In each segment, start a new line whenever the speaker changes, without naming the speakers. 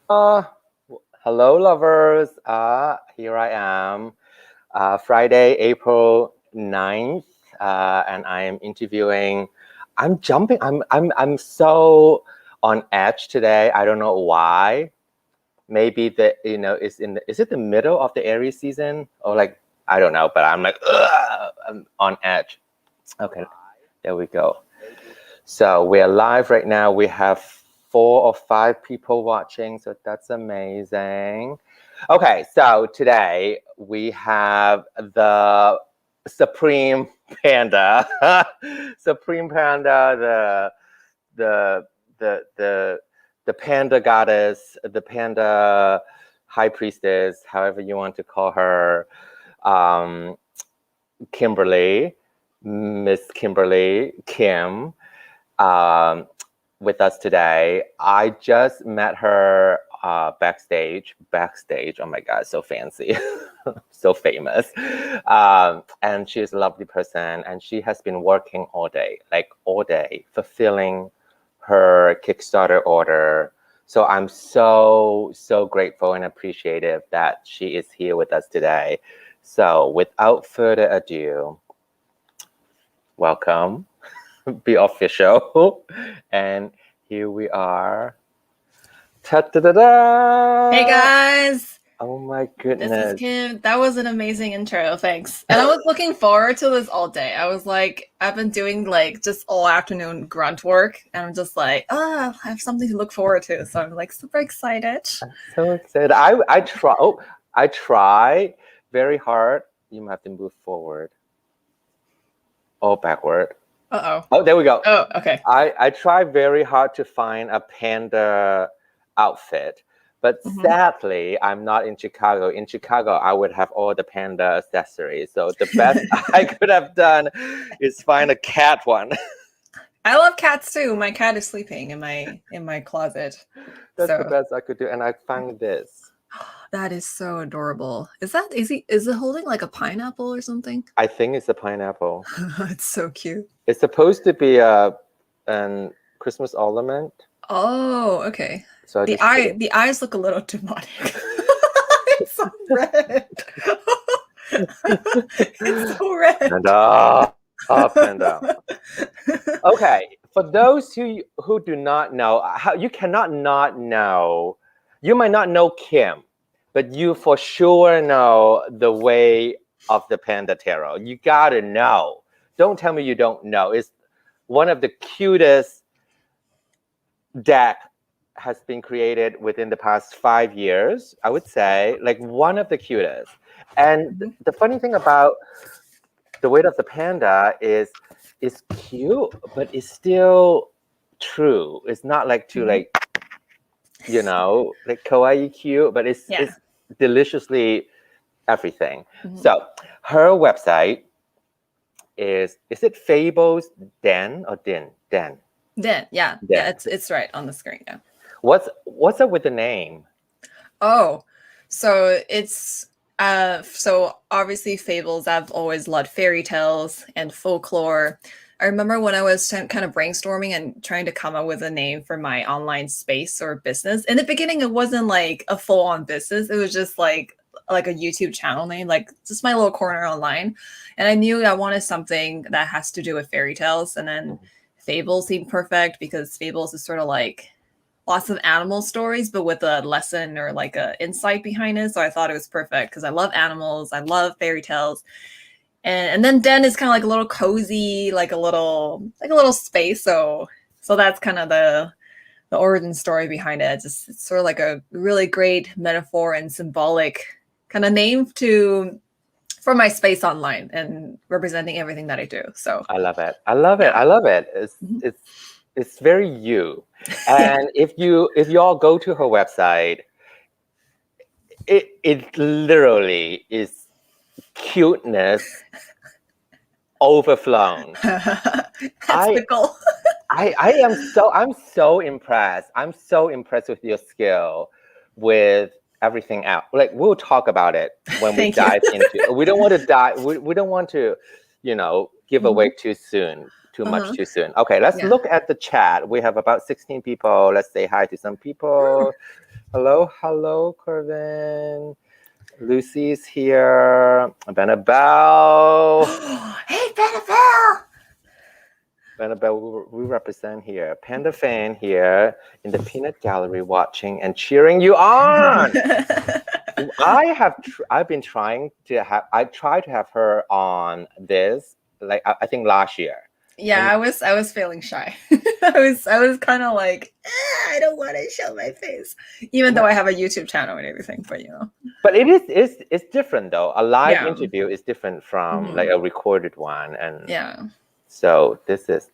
Uh, Hello, lovers. Here I am, Friday, April 9th, and I am interviewing. I'm jumping. I'm so on edge today. I don't know why. Maybe is it the middle of the Aries season or like I don't know, but I'm like ugh, I'm on edge. Okay, there we go. So we're live right now. We have 4 or 5 people watching, so that's amazing. Okay, so today we have the Supreme Panda, Supreme Panda, the the the the Panda goddess, the Panda high priestess, however you want to call her, um, Kimberly, Miss Kimberly Kim um, with us today. I just met her backstage. Backstage, oh my God, so fancy, so famous. And she's a lovely person, and she has been working all day, like all day, fulfilling her Kickstarter order. So I'm so grateful and appreciative that she is here with us today. So without further ado, welcome. Be official. And here we are. Ta-da-da-da!
Hey guys,
Oh my
this is
goodness.
Kim. That was an amazing intro, thanks. And I was looking forward to this all day. I was like, I've been doing like just all afternoon grunt work, and I'm just like, I have something to look forward to. So I'm like super excited.
So excited. I try very hard. You might have to move forward or backward.
Uh-oh.
Oh, there we go.
Oh, okay.
I try very hard to find a panda outfit, but sadly, I'm not in Chicago. In Chicago, I would have all the panda accessories. So the best I could have done is find a cat one.
I love cats too. My cat is sleeping in my closet.
That's the
So
best I could do, and I found this.
that is so adorable. Is it holding like a pineapple or something?
I think it's a pineapple.
It's so cute.
It's supposed to be an Christmas ornament.
Oh, okay.
So I
The
just put
eye
it.
the eyes look a little demonic. It's so red. It's so red.
Panda, panda. Okay, for those who do not know, how you cannot not know, you might not know Kim, but you for sure know the way of the Panda Tarot. You gotta know. Don't tell me you don't know. It's one of the cutest deck has been created within the past 5 years. I would say, like one of the cutest. And the funny thing about the weight of the panda is cute, but it's still true. It's not like too like like kawaii cute, but it's
Yeah.
it's deliciously everything. So her website is it Fables Den or Din? Den.
Then yeah,
Den.
it's right on the screen. Yeah.
What's up with the name?
Oh, so it's so obviously fables. I've always loved fairy tales and folklore. I remember when I was kind of brainstorming and trying to come up with a name for my online space or business. In the beginning, it wasn't like a full-on business. It was just like a YouTube channel name, like just my little corner online. And I knew I wanted something that has to do with fairy tales. And then fables seemed perfect because fables is sort of like lots of animal stories, but with a lesson or like a insight behind it. So I thought it was perfect because I love animals, I love fairy tales, and then Den is kind of like a little cozy, like a little space. So that's kind of the origin story behind it. It's sort of like a really great metaphor and symbolic kind of name for my space online and representing everything that I do. So
I love it. I love it. I love it. It's very you. And if you all go to her website, it literally is cuteness overflown.
that's the goal.
I'm so impressed. I'm so impressed with your skill with everything else. Like we'll talk about it when we
Thank you.
dive into. We don't want to dive. We don't want to, give away too soon. Too much too soon. Okay, let's look at the chat. We have about 16 people. Let's say hi to some people. Hello, Corvin. Lucy's here. Benabel.
Hey, Benabel!
Benabel, we represent here. Panda fan here in the peanut gallery watching and cheering you on. I've been trying to have, I tried to have her on this, like, I think last year.
Yeah,
And
I was feeling shy. I was kind of like, I don't want to show my face, even though I have a YouTube channel and everything. But
but it's different though. A live
yeah,
interview is different from like a recorded one, and
yeah.
so this is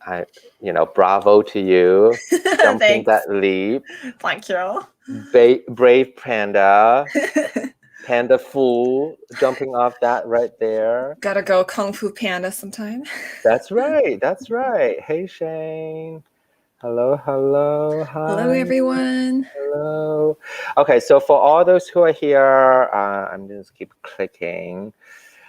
bravo to you, jumping
Thanks,
that leap,
thank you.
brave panda, panda fool, jumping off that right there.
Gotta go Kung Fu Panda sometime.
That's right. That's right. Hey Shane. Hello.
Hello,
Hi.
everyone.
Hello. Okay, so for all those who are here, I'm just keep clicking.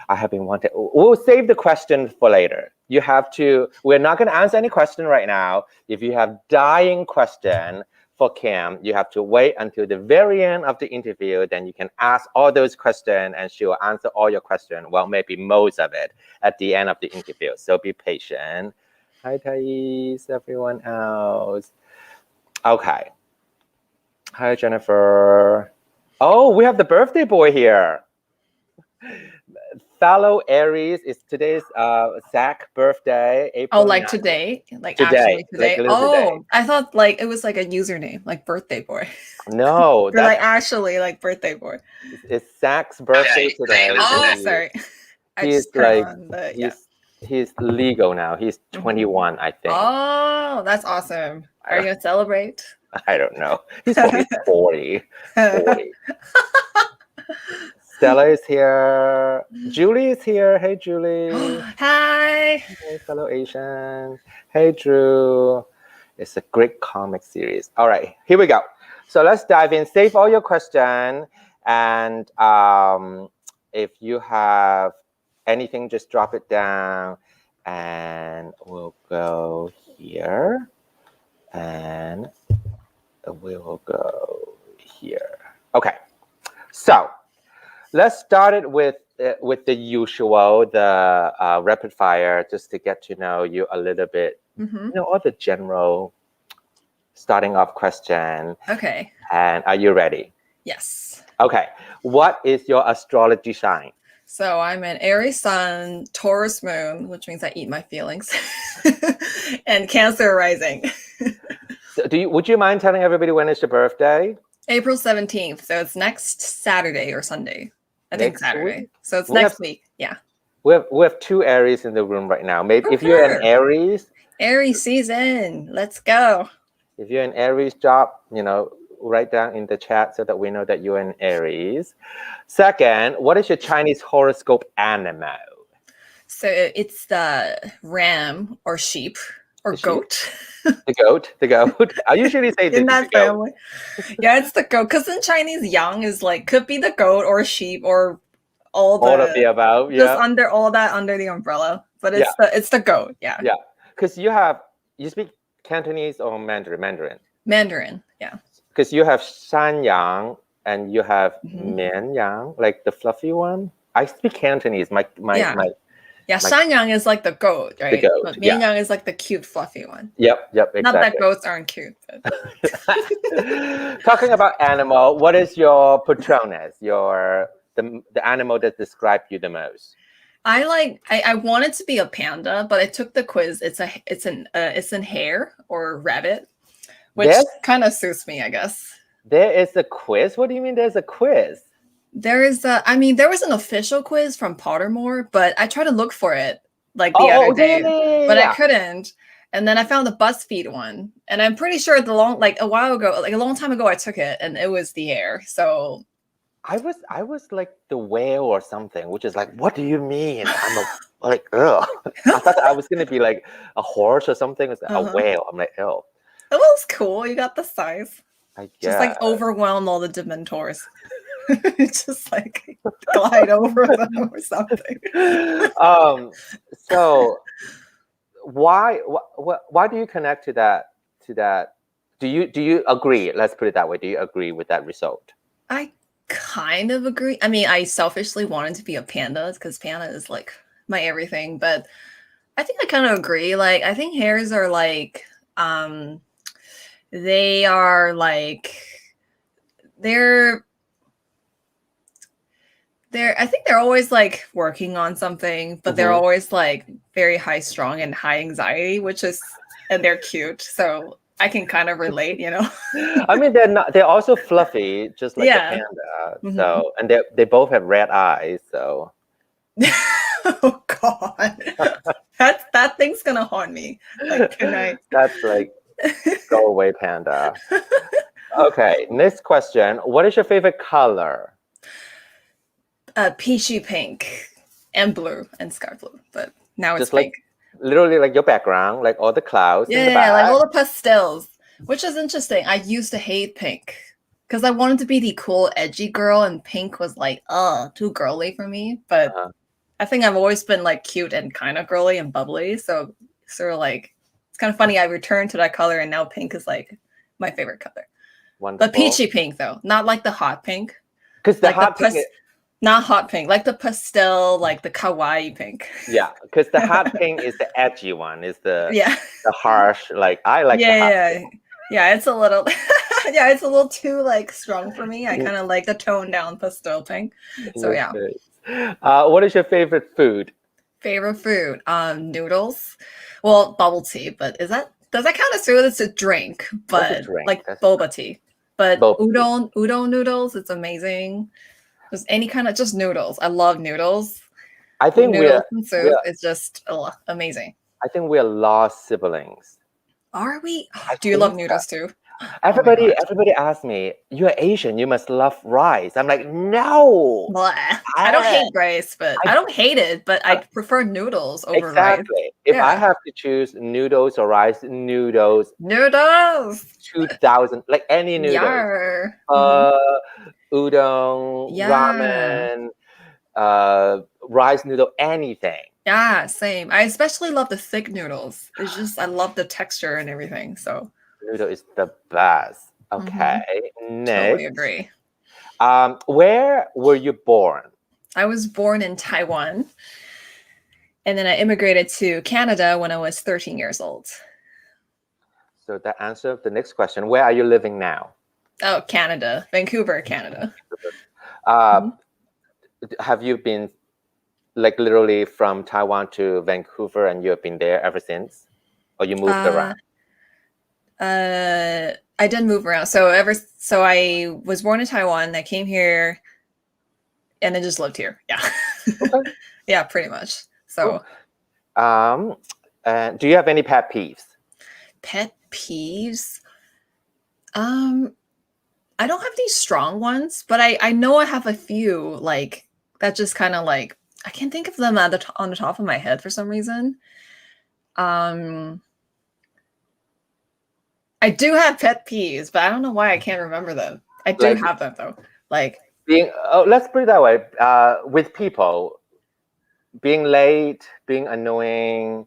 I have been wanting. We'll save the question for later. You have to. We're not going to answer any question right now. If you have dying question for Kim, you have to wait until the very end of the interview. Then you can ask all those questions, and she will answer all your questions. Well, maybe most of it at the end of the interview. So be patient. Hi, Thais. Everyone else. Okay. Hi, Jennifer. Oh, we have the birthday boy here. Fellow Aries, is today's Zach birthday,
Oh,
April
like
9th.
today? Like
Today,
actually
like
today?
literally today.
Oh, I thought like it was like a username, like birthday boy.
No,
Or like
that's
actually like birthday boy.
it's Zach's birthday today.
Oh, sorry. I
He's
just turned
like
on the yeah.
he's legal now. He's 21, I think.
Oh, that's awesome.
I
Are you
don't,
gonna celebrate?
I don't know. He's probably 40. 40. Stella is here. Julie is here. Hey, Julie.
Hi.
Hey, fellow Asian. Hey, Drew. It's a great comic series. All right, here we go. So let's dive in. Save all your questions. And if you have anything, just drop it down. And we'll go here. And we will go here. Okay. So let's start it with the usual, the rapid fire, just to get to know you a little bit. All the general starting off question.
Okay.
And are you ready?
Yes.
Okay. What is your astrology sign?
So I'm an Aries Sun, Taurus Moon, which means I eat my feelings, and Cancer rising.
So would you mind telling everybody when is your birthday?
April 17th. So it's next Saturday or Sunday. I think Saturday.
Week?
So it's next week. Yeah.
We have two Aries in the room right now. Maybe if you're an Aries.
Aries season. Let's go.
If you're an Aries, drop, write down in the chat so that we know that you're an Aries. Second, what is your Chinese horoscope animal?
So it's the ram or sheep or goat.
The goat. I usually say
in that family. Yeah, it's the goat. Because in Chinese, yang is like, could be the goat or sheep or all
of the above. Yeah.
Just under all that under the umbrella. But it's the goat. Yeah.
Yeah. Because you speak Cantonese or Mandarin?
Mandarin, yeah.
Because you have Shan Yang and you have Mian Yang, like the fluffy one. I speak Cantonese.
Yeah, Shan Yang is like the goat, right?
The goat,
but Mian Yang is like the cute, fluffy one.
Yep, exactly.
Not that goats aren't cute. But...
Talking about animal, what is your Patronus? The animal that describes you the most?
I wanted to be a panda, but I took the quiz. It's an hare or rabbit, which kind of suits me, I guess.
There is a quiz? What do you mean there's a quiz?
There was an official quiz from Pottermore, but I tried to look for it like the other day, but I couldn't. And then I found the BuzzFeed one, and I'm pretty sure a long time ago, I took it, and it was the hare. So
I was like the whale or something, which is like, what do you mean? I'm like, ugh. I thought I was gonna be like a horse or something. It's like a whale. I'm like, ew.
It was cool. You got the size.
I guess.
Just like overwhelm all the Dementors. Just like glide over them or something.
So why do you connect to that? Do you agree? Let's put it that way. Do you agree with that result?
I kind of agree. I mean, I selfishly wanted to be a panda because panda is like my everything, but I think I kind of agree. Like, I think hares are like, they are like, they're I think they're always like working on something, but they're always like very high strung and high anxiety, and they're cute. So I can kind of relate, you know?
I mean, they're also fluffy, just like a
Yeah.
panda.
Mhm.
So, and they both have red eyes. So,
Oh God. That thing's gonna haunt me. Like, good night.
that's like, go away, panda. Okay, next question. What is your favorite color?
Peachy pink and blue and sky blue, but now it's
Just like
pink.
literally like your background, like all the clouds in the
Yeah, like
back.
all the pastels, which is interesting. I used to hate pink because I wanted to be the cool, edgy girl, and pink was like, too girly for me. But
Uh,
I think I've always been like cute and kind of girly and bubbly. So sort of like it's kind of funny. I returned to that color, and now pink is like my favorite color. But
Wonderful.
peachy pink though, not like the hot pink,
Because the
like
hot pink,
not hot pink, like the pastel, like the kawaii pink.
yeah, because the hot pink is the edgy one, is
Yeah.
the harsh. Like I like the hot
Yeah. Yeah, it's a little yeah, it's a little too like strong for me. I
pink.
kind of like the toned down pastel pink.
In
So
your
yeah.
face. What is your favorite food?
Favorite food, noodles. Well, bubble tea, but does that count as food? It's a drink,
That's a
but
drink.
like
That's
boba tea. But
both.
udon noodles, it's amazing. Just any kind of just noodles. I love noodles.
I think
Noodles
we're
and
we're
soup is just amazing.
I think we're lost siblings.
Are we?
I
Do you love
think so.
noodles too? Oh my
Everybody
god.
everybody asks me, "You're Asian, you must love rice." I'm like, "No,
Blah. I don't
I,
hate rice, but
I
I don't hate it, but I
uh,
prefer noodles over rice.
exactly. If I
Yeah.
have to choose noodles or rice, noodles,
Noodles.
2000, like any noodles,
Yar. Mhm.
uh, udon,
Yeah.
ramen, rice noodle, anything.
Yeah, same. I especially love the thick noodles. It's just I love the texture and everything. So
Noodle is the best.
mhm.
Okay,
Totally
next.
agree.
Where were you born?
I was born in Taiwan and then I immigrated to Canada when I was 13 years old.
So that answers the next question. Where are you living now?
Oh, Canada, Vancouver, Canada.
Uh,
Mhm.
have you been like literally from Taiwan to Vancouver and you have been there ever since? Or you moved
Uh,
around?
I did move around. So I was born in Taiwan. I came here and I just lived here. Yeah.
Okay,
Yeah, pretty much.
cool.
So
And do you have any pet peeves?
pet peeves. Um, I don't have these strong ones, but I know I have a few like that just kind of like I can't think of them on the top of my head for some reason. Um, I do have pet peeves, but I don't know why I can't remember them. I do
Like
have them though. Like,
being, oh, let's put it that way. With people, being late, being annoying,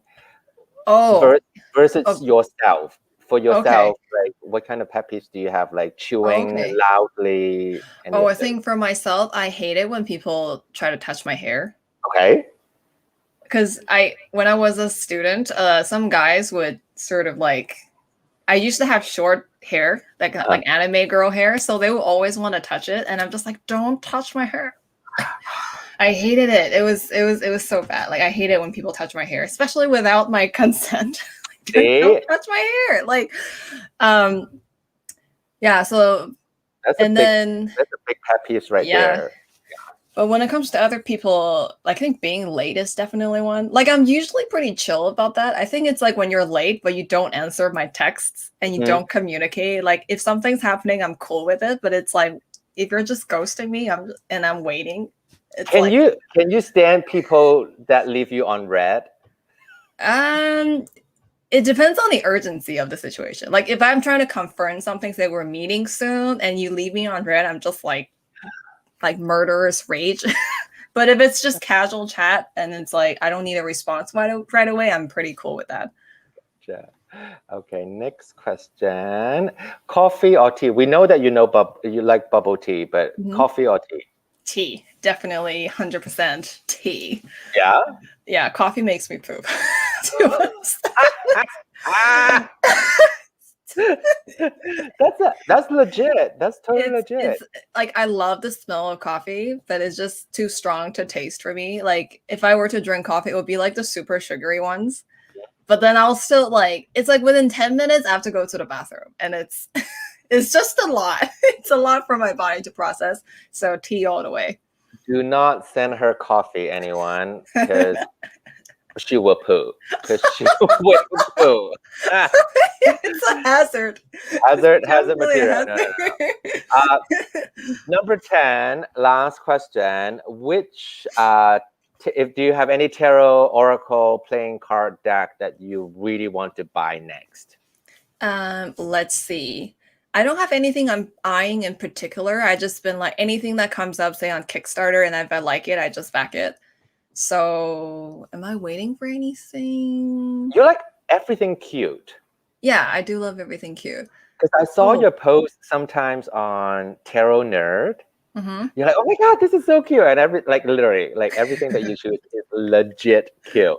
oh,
ver- versus
oh,
yourself. For
okay.
yourself, like what kind of pet peeves do you have? Like chewing
Okay.
loudly, any
Oh,
of
I
those?
think for myself, I hate it when people try to touch my hair.
Okay.
Because when I was a student, some guys would sort of like, I used to have short hair,
Uh,
like anime girl hair, so they would always want to touch it, and I'm just like, don't touch my hair. I hated it. It was so bad. Like I hate it when people touch my hair, especially without my consent. Like, don't
see,
touch my hair. Like, um, yeah. So
that's a
and
big
then
that's a big pet peeve right
yeah.
there.
But when it comes to other people, like, I think being late is definitely one. Like I'm usually pretty chill about that. I think it's like when you're late, but you don't answer my texts and you
Mhm.
don't communicate. Like if something's happening, I'm cool with it. But it's like if you're just ghosting me, I'm waiting. It's
Can
like
you stand people that leave you on red?
um it depends on the urgency of the situation. Like if I'm trying to confirm something, say we're meeting soon and you leave me on red, I'm just like murderous rage. But if it's just casual chat and it's like I don't need a response right away, I'm pretty cool with that.
Yeah. Okay, next question. Coffee or tea? We know that you like bubble tea, but coffee or tea?
Tea, definitely 100% tea.
Yeah.
Yeah, coffee makes me poop. To be honest.
Ah, that's legit. That's totally legit.
It's like I love the smell of coffee, but it's just too strong to taste for me. Like if I were to drink coffee, it would be like the super sugary ones. But then I'll still like it's like within 10 minutes I have to go to the bathroom and it's it's just a lot. It's a lot for my body to process. So tea all the way.
Do not send her coffee, anyone, because she will poo. Because she will poo.
It's a hazard.
Hazard
Definitely a
material.
hazard.
No. Number 10, last question. Which if do you have any tarot, oracle, playing card deck that you really want to buy next?
Let's see. I don't have anything I'm eyeing in particular. I just been like anything that comes up, say on Kickstarter, and if I like it, I just back it. So, am I waiting for anything?
You like everything cute.
Yeah, I do love everything cute.
Because I saw your post sometimes on Tarot Nerd.
Mm-hmm.
You're like, oh my god, this is so cute, and literally, like everything that you choose is legit cute.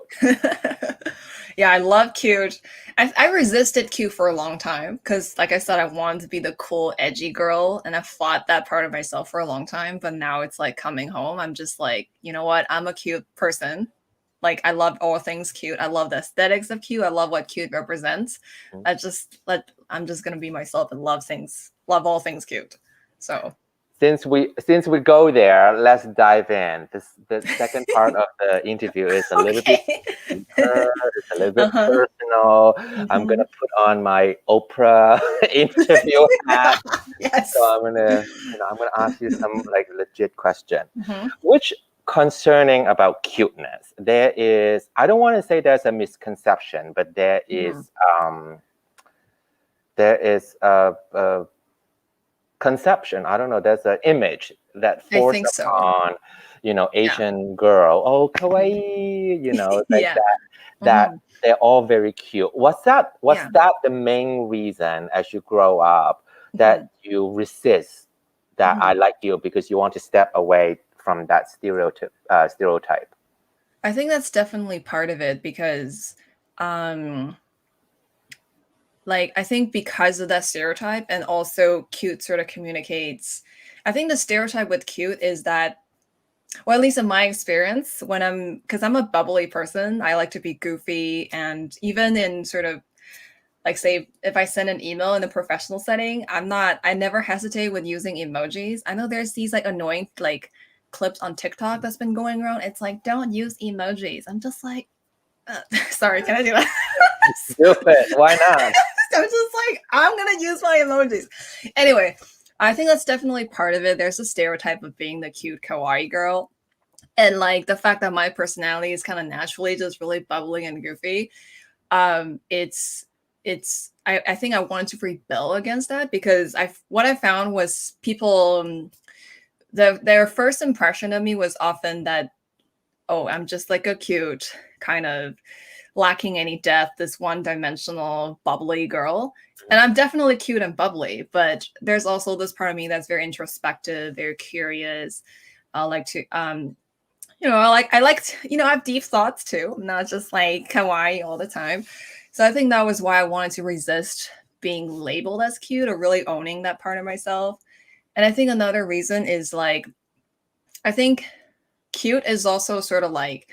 Yeah, I love cute. I resisted cute for a long time because, like I said, I wanted to be the cool, edgy girl, and I fought that part of myself for a long time. But now it's like coming home. I'm just like, you know what? I'm a cute person. Like I love all things cute. I love the aesthetics of cute. I love what cute represents. I'm just gonna be myself and love all things cute. So
Since we go there, let's dive in. The second part of the interview is a little bit deeper, it's a little bit personal. I'm gonna put on my Oprah interview hat.
Yes.
So I'm gonna ask you some like legit question. Which concerning about cuteness, there is, I don't want to say there's a misconception, but there is a conception, I don't know, there's an image that forced upon Asian girl, oh kawaii, like that they're all very cute. Was that the main reason as you grow up that you resist that I like you because you want to step away from that stereotype?
I think that's definitely part of it because like I think because of that stereotype and also cute sort of communicates. I think the stereotype with cute is that, well, at least in my experience, because I'm a bubbly person, I like to be goofy, and even in sort of like say if I send an email in a professional setting, I never hesitate with using emojis. I know there's these like annoying like clips on TikTok that's been going around. It's like don't use emojis. I'm just like, sorry, can I do that?
Do it. Why not?
I'm just like, I'm gonna use my emojis. Anyway, I think that's definitely part of it. There's a stereotype of being the cute kawaii girl. And like the fact that my personality is kind of naturally just really bubbly and goofy. I think I wanted to rebel against that because what I found was people their first impression of me was often that, oh, I'm just like a cute kind of lacking any depth, this one-dimensional bubbly girl. And I'm definitely cute and bubbly, but there's also this part of me that's very introspective, very curious. I like to I have deep thoughts too, not just like kawaii all the time. So I think that was why I wanted to resist being labeled as cute or really owning that part of myself. And I think another reason is like I think cute is also sort of like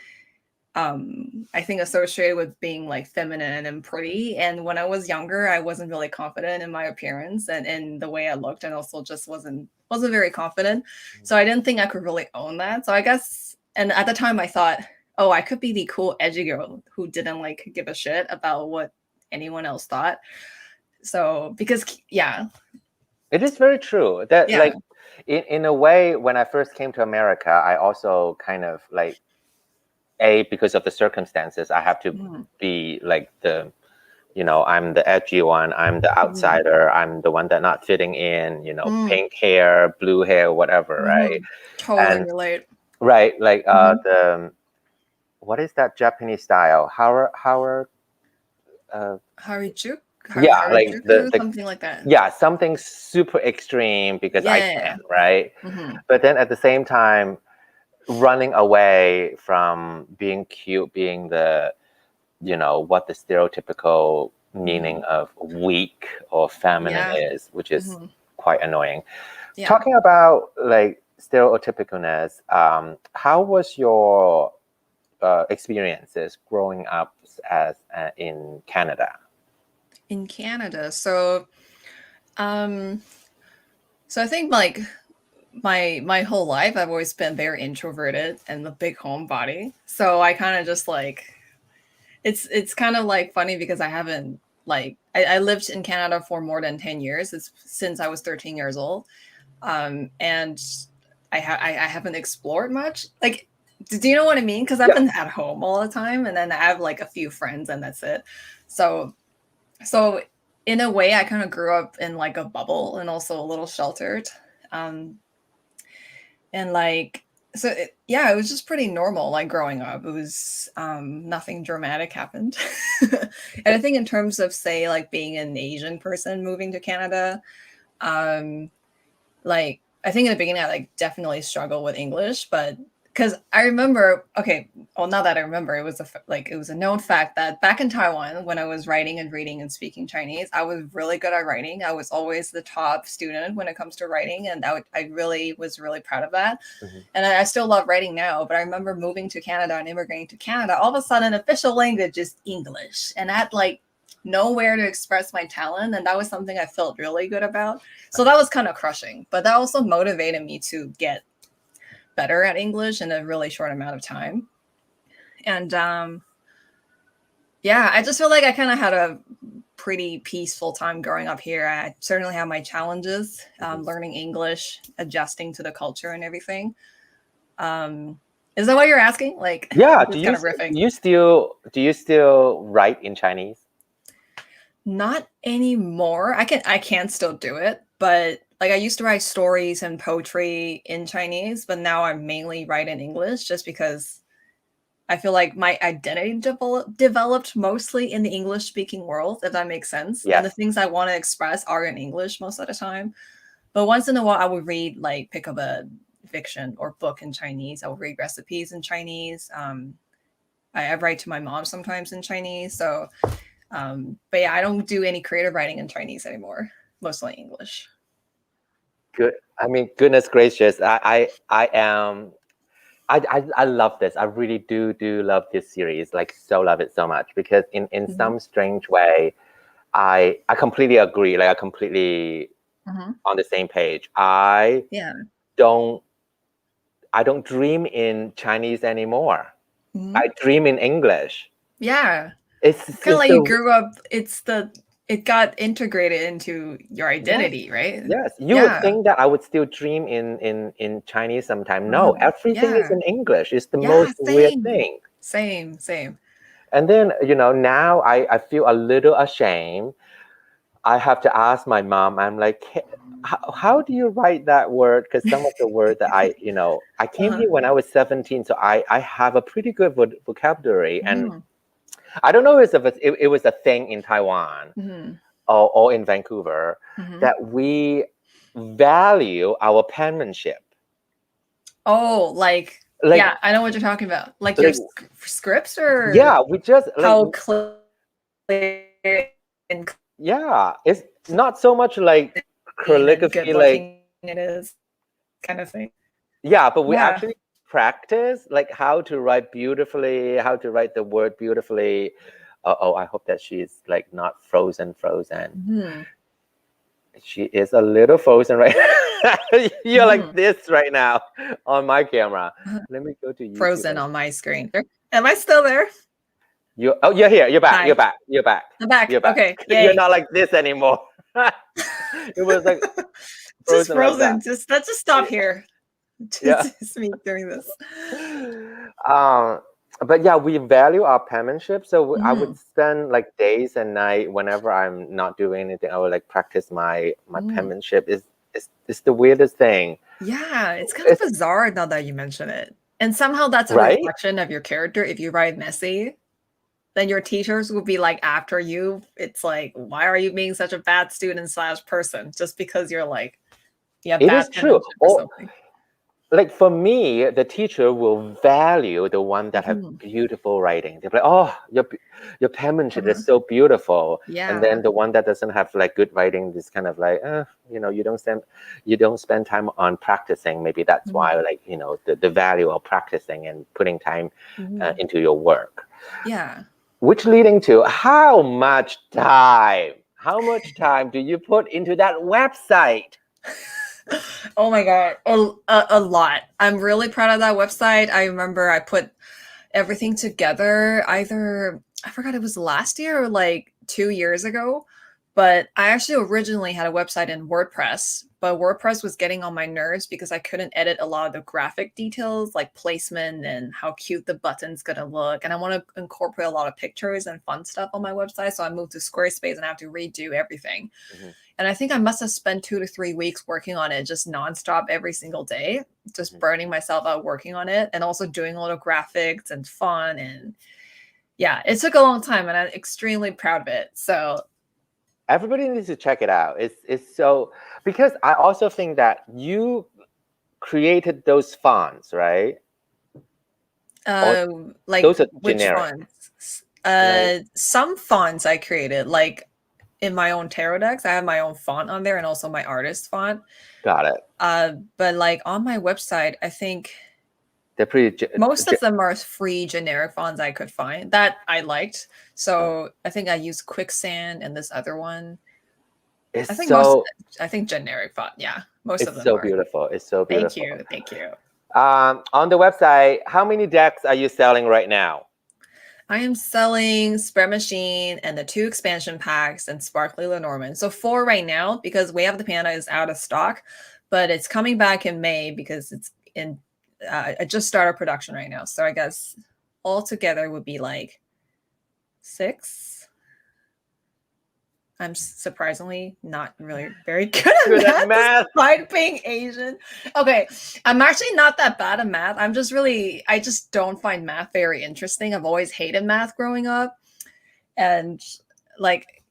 I think associated with being like feminine and pretty. And when I was younger, I wasn't really confident in my appearance and in the way I looked, and also just wasn't very confident. So I didn't think I could really own that. So I guess, and at the time I thought, oh, I could be the cool edgy girl who didn't like give a shit about what anyone else thought. So because
it is very true that like in a way, when I first came to America, I also kind of like because of the circumstances, I have to be like I'm the edgy one, I'm the outsider, I'm the one that not fitting in, pink hair, blue hair, whatever, right?
Totally relate.
Right, like the what is that Japanese style? Howard
Harajuku,
Yeah, like
Harajuku, something like that.
yeah, something super extreme because I
Yeah.
can, right?
Mm-hmm.
But then at the same time, running away from being cute, being the, what the stereotypical meaning of weak or feminine
Yeah.
is, which is
Mm-hmm.
quite annoying.
Yeah.
Talking about like stereotypicalness, how was your experiences growing up as in Canada?
In Canada. Um, so I think like my whole life I've always been very introverted and a big homebody. So I kind of just like it's kind of like funny because I haven't like I lived in Canada for more than 10 years. It's since I was 13 years old. And I haven't explored much. Like, do you know what I mean? Because I've
Yeah.
been at home all the time, and then I have like a few friends, and that's it. So in a way, I kind of grew up in like a bubble and also a little sheltered. Um, and like yeah, it was just pretty normal like growing up. It was nothing dramatic happened. And I think in terms of say like being an Asian person moving to Canada, um like I think in the beginning I like definitely struggled with English, but because I remember, okay, well, not that I remember, it was it was a known fact that back in Taiwan, when I was writing and reading and speaking Chinese, I was really good at writing. I was always the top student when it comes to writing, and I really was really proud of that.
Mhm.
And I still love writing now, but I remember moving to Canada and immigrating to Canada. All of a sudden, official language is English, and I had like nowhere to express my talent, and that was something I felt really good about. So that was kind of crushing, but that also motivated me to get better at English in a really short amount of time. And yeah, I just feel like I kind of had a pretty peaceful time growing up here. I certainly have my challenges, learning English, adjusting to the culture and everything. Is that what you're asking? Like,
Yeah.
just kind of riffing.
Do you still write in Chinese?
Not anymore. I can still do it, but like I used to write stories and poetry in Chinese, but now I mainly write in English just because I feel like my identity developed mostly in the English speaking world, if that makes sense. And the
Yes.
things I want to express are in English most of the time. But once in a while, I would read, like, pick up a fiction or book in Chinese. I would read recipes in Chinese. I write to my mom sometimes in Chinese. So, but yeah, I don't do any creative writing in Chinese anymore, mostly English.
Good. I mean, goodness gracious. I am. I love this. I really do love this series. Like, so love it so much because in
Mm-hmm.
some strange way, I completely agree. Like, I completely
Mm-hmm.
on the same page. Don't I don't dream in Chinese anymore.
Mm-hmm.
I dream in English.
Yeah.
It's
It's kind of
just
like you
the
grew up, it got integrated into your
yes,
identity, right?
yes. You would
Yeah.
think that I would still dream in Chinese sometime. No,
Uh-huh.
everything is
Yeah.
in English. It's the
Yeah,
most weird
same.
thing.
Same.
And then, now I feel a little ashamed. I have to ask my mom, I'm like, how do you write that word? Because some of the words that I came
Uh-huh.
here when I was 17, so I have a pretty good vocabulary. And
Mhm.
I don't know if it was a thing in Taiwan
Mhm.
or in Vancouver
Mhm.
that we value our penmanship.
Oh, like
Like,
yeah, I know what you're talking about. Like your
like,
scripts or
yeah, we just like,
how clear and
yeah, it's not so much like
clean and good
calligraphy, like,
looking it is kind of thing.
yeah, but we
Yeah.
actually practice like how to write beautifully, how to write the word beautifully. Oh, I hope that she's like not frozen.
Mhm.
She is a little frozen right now. You're like
Mhm.
this right now on my camera. Let me go to YouTube
Frozen
and
on my screen. Am I still there?
you're here. You're back. You're
Hi.
back. You're back.
I'm back.
You're back.
Okay.
You're
Yay.
not like this anymore. It was like
Just
frozen like that.
frozen. Just let's just stop here.
Yeah.
Just me doing this.
um, but yeah, we value our penmanship. So I would
Mhm.
spend like days and night whenever I'm not doing anything. I would like practice my
Mm.
penmanship. Is the weirdest thing.
Yeah, it's kind of
It's
bizarre now that you mention it. And somehow that's a
right.
reflection of your character if you write messy. then your teachers will be like after you. It's like, why are you being such a bad student / person just because you're like you have
It is
bad
true.
penmanship or
Or
something?
like for me, the teacher will value the one that have
Mhm.
beautiful writing. They're like, oh, your penmanship
Uh-huh.
is so beautiful. And
Yeah.
then the one that doesn't have like good writing is kind of like, you don't spend time on practicing. Maybe that's why,
Mhm.
like, the value of practicing and putting time
Mhm.
into your work.
Yeah.
Which leading to how much time? How much time do you put into that website?
Oh my god, a lot. I'm really proud of that website. I remember I put everything together either I forgot it was last year or like 2 years ago. But I actually originally had a website in WordPress, but WordPress was getting on my nerves because I couldn't edit a lot of the graphic details like placement and how cute the button's gonna look. And I want to incorporate a lot of pictures and fun stuff on my website. So I moved to Squarespace and I have to redo everything.
Mhm,
And I think I must have spent 2 to 3 weeks working on it just nonstop every single day, just
mhm.
burning myself out working on it and also doing a lot of graphics and fun. And yeah, it took a long time and I'm extremely proud of it. So,
Everybody needs to check it out. It's so, because I also think that you created those fonts, right? Or
uh, like
those are
which
generic.
fonts?
Like,
Some fonts I created, like in my own tarot decks, I have my own font on there and also my artist font.
got it.
But like on my website, I think
They're pretty.
most of them are free generic fonts I could find that I liked.
Oh,
So I think I used Quicksand and this other one.
it's
I think most,
so
I think generic font. Yeah, most of
it's
them
so
are.
beautiful. It's so
Thank
beautiful.
you. Thank you.
On the website, how many decks are you selling right now?
I am selling Spread Machine and the 2 expansion packs and Sparkly Lenormand. So 4 right now because Way of the Panda is out of stock, but it's coming back in May because it's in. I just started production right now, so I guess altogether would be like 6. I'm surprisingly not really very good at
Good at
math
math.
despite being Asian. Okay, I'm actually not that bad at math. I just don't find math very interesting. I've always hated math growing up. And like,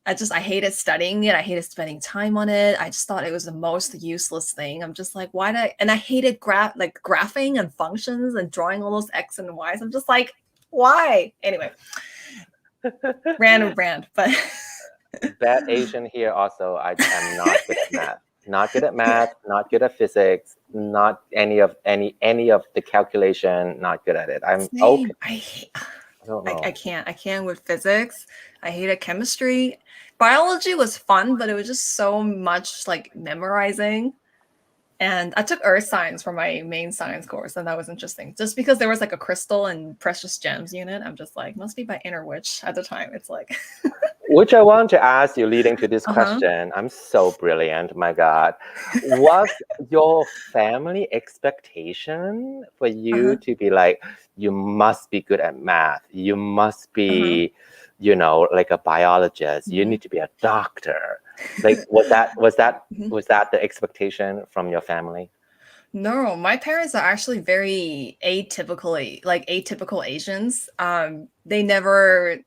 I hated studying it. I hated spending time on it. I just thought it was the most useless thing. I'm just like, why did I? And I hated graphing and functions and drawing all those X and Y's. I'm just like, why? Anyway, random brand, but
Bad Asian here also. I am not good at math. Not good at math, not good at physics, not any of the calculation, not good at it. I'm okay.
same.
I don't
I
know.
can't. I can't with physics. I hated chemistry. Biology was fun, but it was just so much like memorizing. And I took earth science for my main science course, and that was interesting. Just because there was like a crystal and precious gems unit, I'm just like, must be by Inner Witch at the time. It's like,
Which I want to ask you leading to this
uh-huh.
question. I'm so brilliant, my God. Was your family expectation for you
Uh-huh.
to be like, you must be good at math, you must
Uh-huh.
be, like a biologist, you need to be a doctor? Like,
Mhm.
was that the expectation from your family?
No, my parents are actually very atypical Asians. They never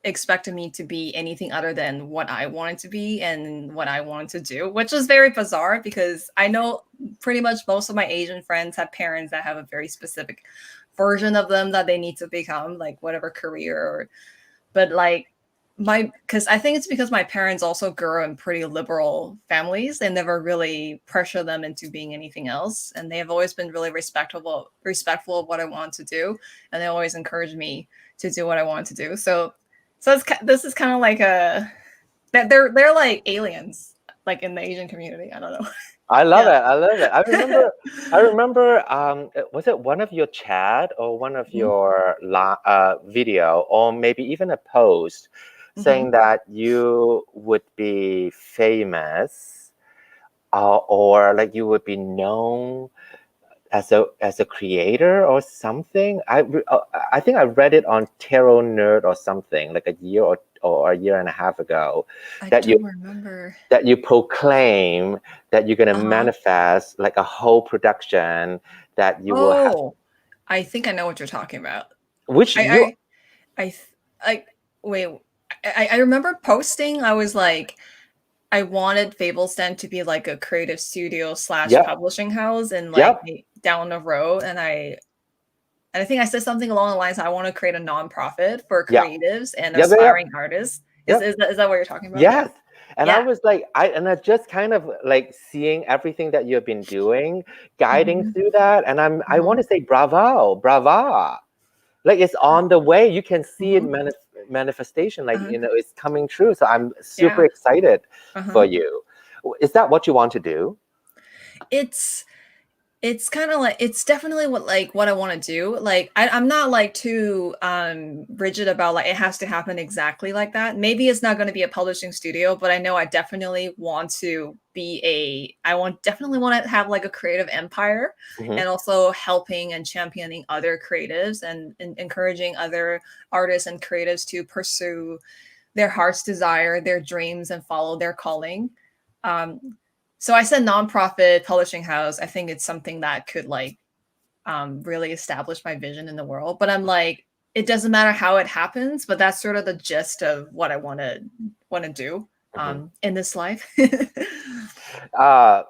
expected me to be anything other than what I wanted to be and what I wanted to do, which is very bizarre because I know pretty much most of my Asian friends have parents that have a very specific version of them that they need to become, like whatever career or, but like because I think it's because my parents also grew in pretty liberal families. They never really pressure them into being anything else. And they have always been really respectful of what I want to do. And they always encourage me to do what I want to do. So this is kind of like that they're like aliens, like in the Asian community. I don't know.
I love
Yeah.
it. I love it. I remember. Was it one of your chat or one of
Mhm.
your video, or maybe even a post,
Mhm.
saying that you would be famous, or like you would be known as a creator or something. I think I read it on Tarot Nerd or something like a year or a year and a half ago,
I
that you
don't remember.
that you proclaim that you're going to
Uh-huh.
manifest like a whole production that you will have,
Oh, I think I know what you're talking about.
which you
I wait, I remember posting. I was like, I wanted Fables Den to be like a creative studio slash
Yep,
publishing house, and like
yep.
down the road. And I think I said something along the lines, I want to create a nonprofit for
Yeah.
creatives and
Yep, yep,
aspiring artists.
yep.
Is that what you're talking about?
Yes. And I
Yeah.
was like, I just kind of like seeing everything that you've been doing, guiding
Hmm.
through that. And I want
Hmm.
to say bravo, brava. Like it's on the way. You can see it
Hmm.
manifestation, like,
Uh-huh.
it's coming true. So I'm super
Yeah.
excited
Uh-huh.
for you. Is that what you want to do?
It's it's kind of like, it's definitely what I want to do. Like I'm not like too rigid about like it has to happen exactly like that. Maybe it's not going to be a publishing studio, but I know I definitely want to be definitely want to have like a creative empire,
Hmm.
and also helping and championing other creatives, and encouraging other artists and creatives to pursue their heart's desire, their dreams, and follow their calling. Um, so I said nonprofit publishing house. I think it's something that could like really establish my vision in the world. But I'm like, it doesn't matter how it happens, but that's sort of the gist of what I want to do
Hmm.
in this life.
Uh,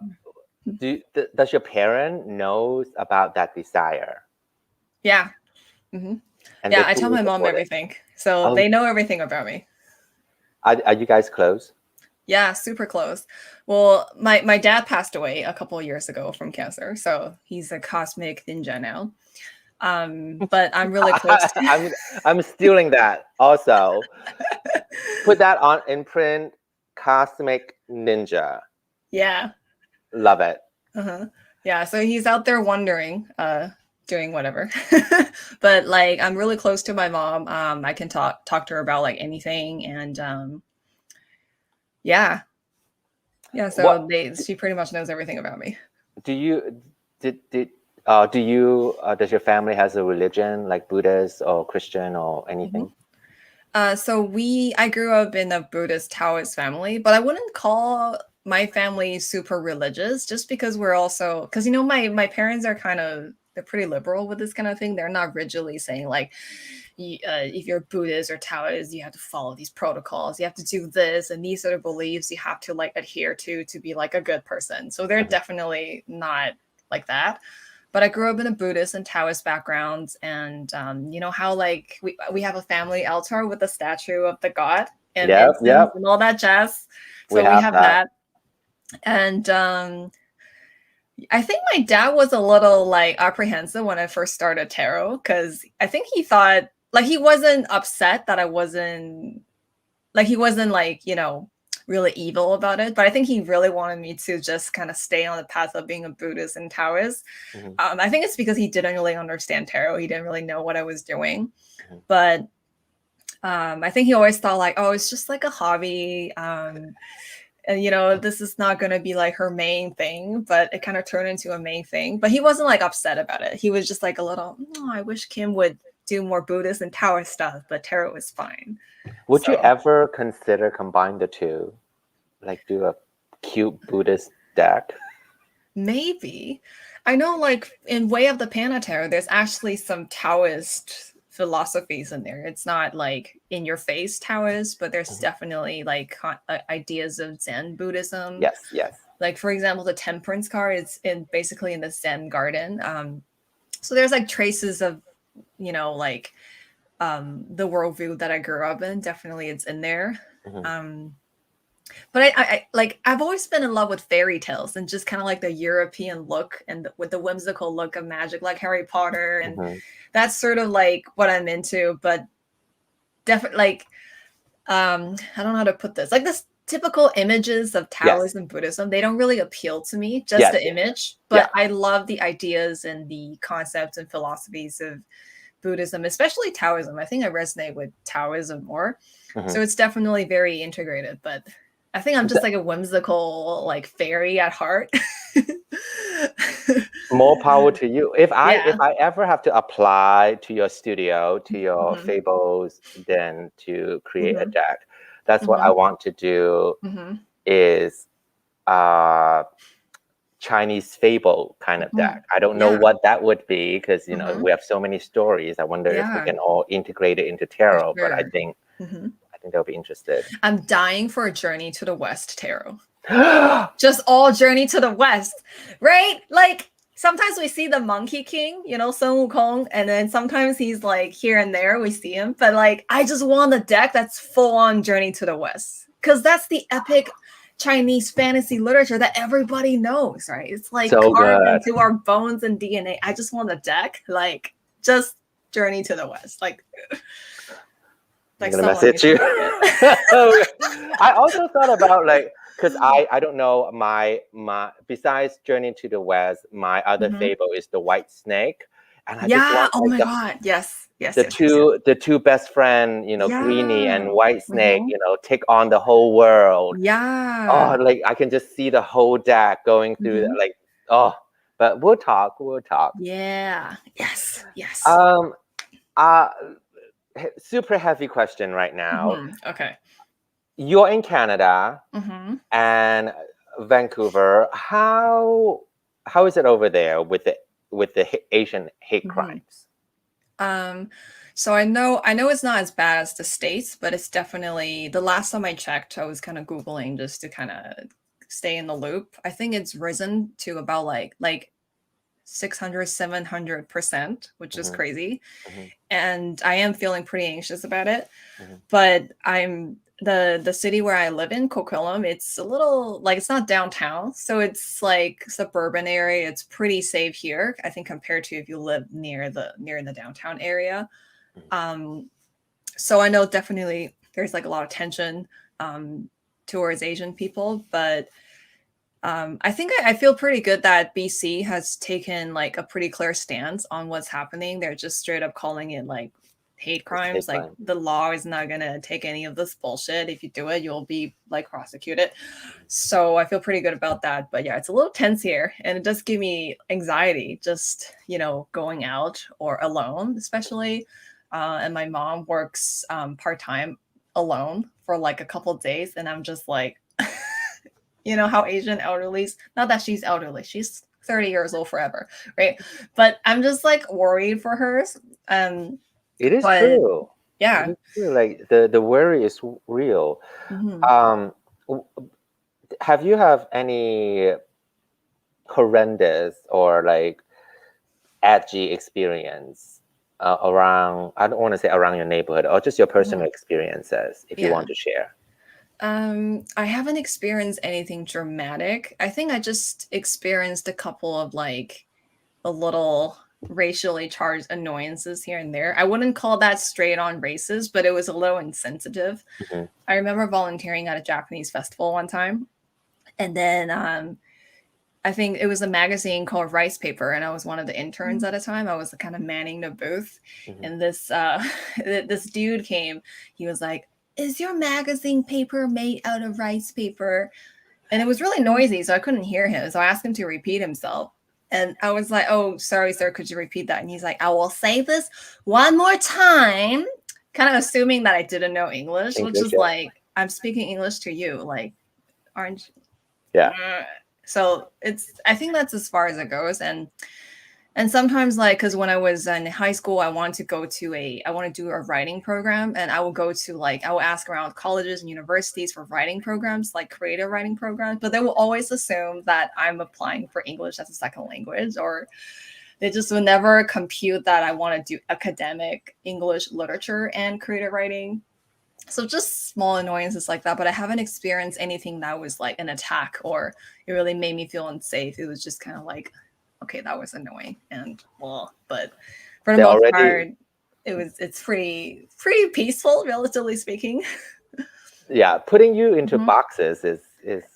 does your parent knows about that desire,
Yeah. Hmm.
and they
Yeah. I tell
fully
my mom
support it?
everything, so
Oh,
they know everything about me.
are you guys close?
Yeah, super close. Well, my dad passed away a couple of years ago from cancer, so he's a cosmic ninja now. But I'm really close to.
I'm I'm stealing that also. Put that on imprint. Cosmic Ninja.
Yeah.
Love it.
Uh-huh. Yeah, so he's out there wandering, doing whatever. But like I'm really close to my mom. I can talk to her about like anything, and yeah. Yeah, so
What
she pretty much knows everything about me.
do you did do you does your family has a religion like Buddhist or Christian or
Mhm.
anything?
I grew up in a Buddhist Taoist family, but I wouldn't call my family super religious, just because we're also, because my parents are kind of, they're pretty liberal with this kind of thing. They're not rigidly saying like, if you're Buddhist or Taoist, you have to follow these protocols, you have to do this, and these are the beliefs you have to like adhere to be like a good person. So they're
Mhm.
definitely not like that. But I grew up in a Buddhist and Taoist background, and you know how like we have a family altar with a statue of the god and
Yep,
incense
yep.
and all that jazz.
We
So we
have
have
that.
that, and I think my dad was a little like apprehensive when I first started tarot, because I think he thought like he wasn't upset that I wasn't like he wasn't like really evil about it, but I think he really wanted me to just kind of stay on the path of being a Buddhist and Taoist.
Mhm,
I think it's because he didn't really understand tarot. He didn't really know what I was doing.
mhm.
But I think he always thought like, oh, it's just like a hobby. And this is not going to be like her main thing, but it kind of turned into a main thing. But he wasn't like upset about it. He was just like a little, oh, I wish Kim would do more Buddhist and Taoist stuff, but tarot is fine.
Would you
So
ever consider combine the two, like do a cute Buddhist deck?
maybe. I know, like, in Way of the Panda Tarot, there's actually some Taoist philosophies in there. It's not like in your face Taoist, but there's
Mhm.
definitely like ideas of Zen Buddhism.
Yes, yes.
Like, for example, the Temperance card is basically in the Zen garden. So there's like traces of, like the worldview that I grew up in. Definitely it's in there.
Mhm,
Um, but I like I've always been in love with fairy tales and just kind of like the European look and with the whimsical look of magic, like Harry Potter, and
mhm.
that's sort of like what I'm into. But definitely, like I don't know how to put this. Like this typical images of
Yes,
Taoism and Buddhism, they don't really appeal to me. Just
yes,
the image,
yeah.
but I love the ideas and the concepts and philosophies of Buddhism, especially Taoism. I think I resonate with Taoism more.
Mhm.
So it's definitely very integrated, but I think I'm just like a whimsical like fairy at heart.
More power to you. If
Yeah.
I ever have to apply to your studio, to your
Hmm.
Fables Den to create a
Hmm.
deck, that's what I
Hmm.
want to do
Hmm.
is uh Chinese fable kind of deck. I don't know
Yeah.
what that would be because we have so many stories. I wonder if we
Yeah.
can all integrate it into
For
tarot. But I
sure.
think they'll be interested.
I'm dying for a Journey to the West tarot. Just all Journey to the West, right? Like sometimes we see the Monkey King, Sun Wukong, and then sometimes he's like here and there we see him. But like I just want a deck that's full on Journey to the West because that's the epic Chinese fantasy literature that everybody knows, right? It's like
So
carved
good.
into our bones and DNA. I just want a deck like just Journey to the West, like
I'm gonna
someone
message
needs to
you.
make it.
I also thought about like because I don't know my besides Journey to the West, my other fable is the White Snake, and I just
Yeah.
want
Oh
like
my God. Yes.
the two best friend, Greenie
Yeah.
and White Snake, take on the whole world.
Yeah.
Oh, like I can just see the whole deck going through like but we'll talk.
Yeah. Yes. Yes.
Um super heavy question right now.
Okay.
You're in Canada and Vancouver. How is it over there with the Asian hate crimes?
So I know it's not as bad as the States, but it's definitely the last time I checked, I was kind of Googling just to kind of stay in the loop. I think it's risen to about like 600-700%, which is crazy. And I am feeling pretty anxious about it. But I'm the city where I live in, Coquitlam, it's a little like it's not downtown, so it's like suburban area. It's pretty safe here, I think, compared to if you live near the downtown area. So I know definitely there's like a lot of tension towards Asian people, but I think I feel pretty good that BC has taken like a pretty clear stance on what's happening. They're just straight up calling it like hate crimes. Like the law is not gonna take any of this bullshit. If you do it, you'll be like prosecuted. So I feel pretty good about that. But yeah, it's a little tense here, and it does give me anxiety just going out or alone, especially. And my mom works part-time alone for like a couple of days, and I'm just like how Asian elderlies, not that she's elderly, she's 30 years old forever, right? But I'm just like worried for her.
It is true.
Yeah.
It is true. Like the worry is real. Have you have any horrendous or like edgy experience around, I don't want to say around your neighborhood, or just your personal experiences, if you want to share?
I haven't experienced anything dramatic. I think I just experienced a couple of like a little racially charged annoyances here and there. I wouldn't call that straight on racist, but it was a little insensitive. I remember volunteering at a Japanese festival one time, and then I think it was a magazine called Rice Paper, and I was one of the interns at a time. I was kind of manning the booth, and this this dude came. He was like, "Is your magazine paper made out of rice paper?" And it was really noisy, so I couldn't hear him. So I asked him to repeat himself. And I was like, "Oh, sorry, sir, could you repeat that?" And he's like, "I will say this one more time," kind of assuming that I didn't know English, which is like, I'm speaking English to you. Like, aren't you?
Yeah.
So I think that's as far as it goes. And sometimes, like, because when I was in high school, I wanted to do a writing program, and I will ask around colleges and universities for writing programs, like creative writing programs, but they will always assume that I'm applying for English as a second language, or they just will never compute that I want to do academic English literature and creative writing. So just small annoyances like that, but I haven't experienced anything that was like an attack or it really made me feel unsafe. It was just kind of like, okay, that was annoying, and but for the most part, it's pretty peaceful, relatively speaking.
Yeah, putting you into boxes is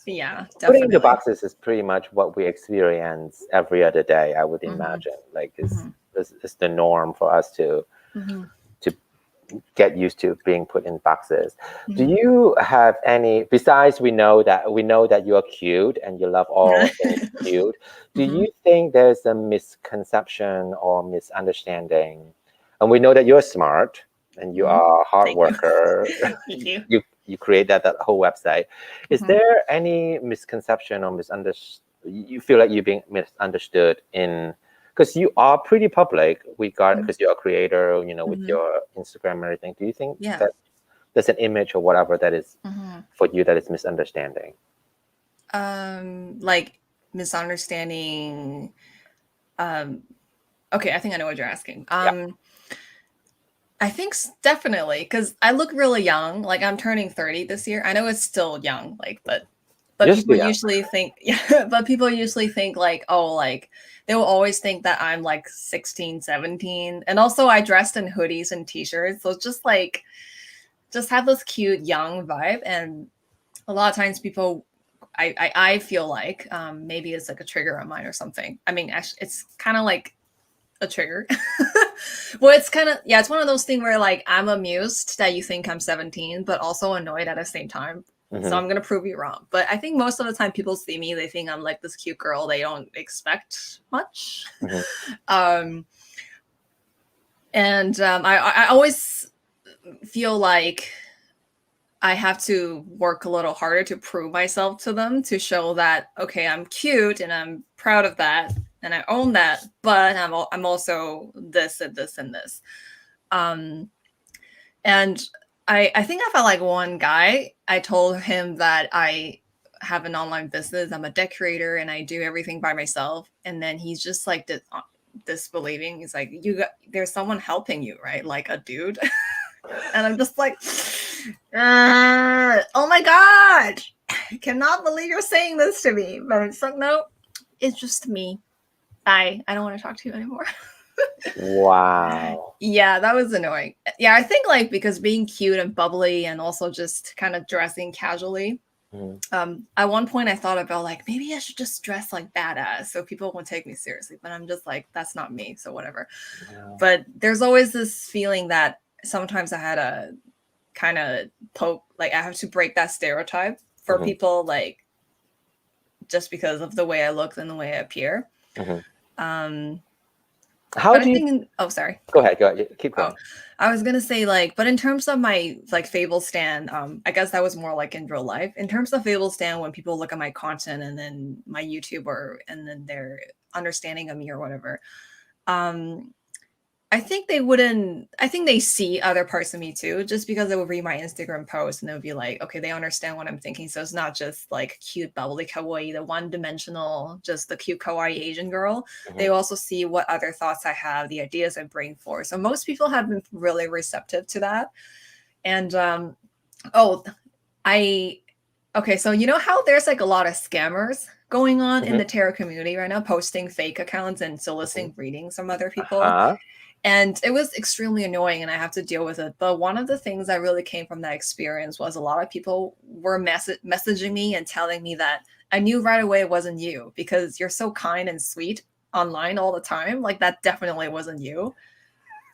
yeah, definitely.
Putting into boxes is pretty much what we experience every other day, I would imagine. Like it's the norm for us to get used to being put in boxes. Do you have any, besides we know that you're cute and you love all things cute, do you think there's a misconception or misunderstanding? And we know that you're smart and you are a hard worker.
Thank you.
You create that whole website. Is there any misconception or you feel like you're being misunderstood in, because you are pretty public because you're a creator, with your Instagram and everything. Do you think that there's an image or whatever that is for you that is misunderstanding?
Like misunderstanding. Okay, I think I know what you're asking. I think definitely, because I look really young. Like I'm turning 30 this year. I know it's still young, like, but people usually think, but people usually think like, oh, like they will always think that I'm like 16, 17. And also I dressed in hoodies and t-shirts. So just like, just have this cute young vibe. And a lot of times people, I feel like maybe it's like a trigger on mine or something. I mean, actually, it's kind of like a trigger. Well, it's kind of, it's one of those things where like I'm amused that you think I'm 17, but also annoyed at the same time. So I'm gonna prove you wrong. But I think most of the time people see me, they think I'm like this cute girl. They don't expect much. I always feel like I have to work a little harder to prove myself to them, to show that, okay, I'm cute and I'm proud of that and I own that, but I'm also this and this and this. And I think I felt like one guy, I told him that I have an online business, I'm a decorator and I do everything by myself. And then he's just like disbelieving. He's like, there's someone helping you, right? Like a dude. And I'm just like, oh my God, I cannot believe you're saying this to me. But it's like, no, it's just me. Bye. I don't want to talk to you anymore.
Wow.
Yeah, that was annoying. Yeah, I think like because being cute and bubbly and also just kind of dressing casually. At one point I thought about like, maybe I should just dress like badass so people won't take me seriously. But I'm just like, that's not me. So whatever. Yeah. But there's always this feeling that sometimes I had a kind of like I have to break that stereotype for people, like just because of the way I look and the way I appear.
How do you?
Sorry.
Go ahead. Keep going.
I was gonna say like, but in terms of my like Fables Den, I guess that was more like in real life. In terms of Fables Den, when people look at my content and then my YouTube and then their understanding of me or whatever, I think they see other parts of me too, just because they will read my Instagram post and they'll be like, okay, they understand what I'm thinking. So it's not just like cute, bubbly, kawaii, the one-dimensional, just the cute, kawaii Asian girl. They also see what other thoughts I have, the ideas I bring forth. So most people have been really receptive to that. And, okay, so you know how there's like a lot of scammers going on in the tarot community right now, posting fake accounts and soliciting readings from other people? And it was extremely annoying and I have to deal with it. But one of the things that really came from that experience was a lot of people were messaging me and telling me that I knew right away it wasn't you because you're so kind and sweet online all the time. Like that definitely wasn't you.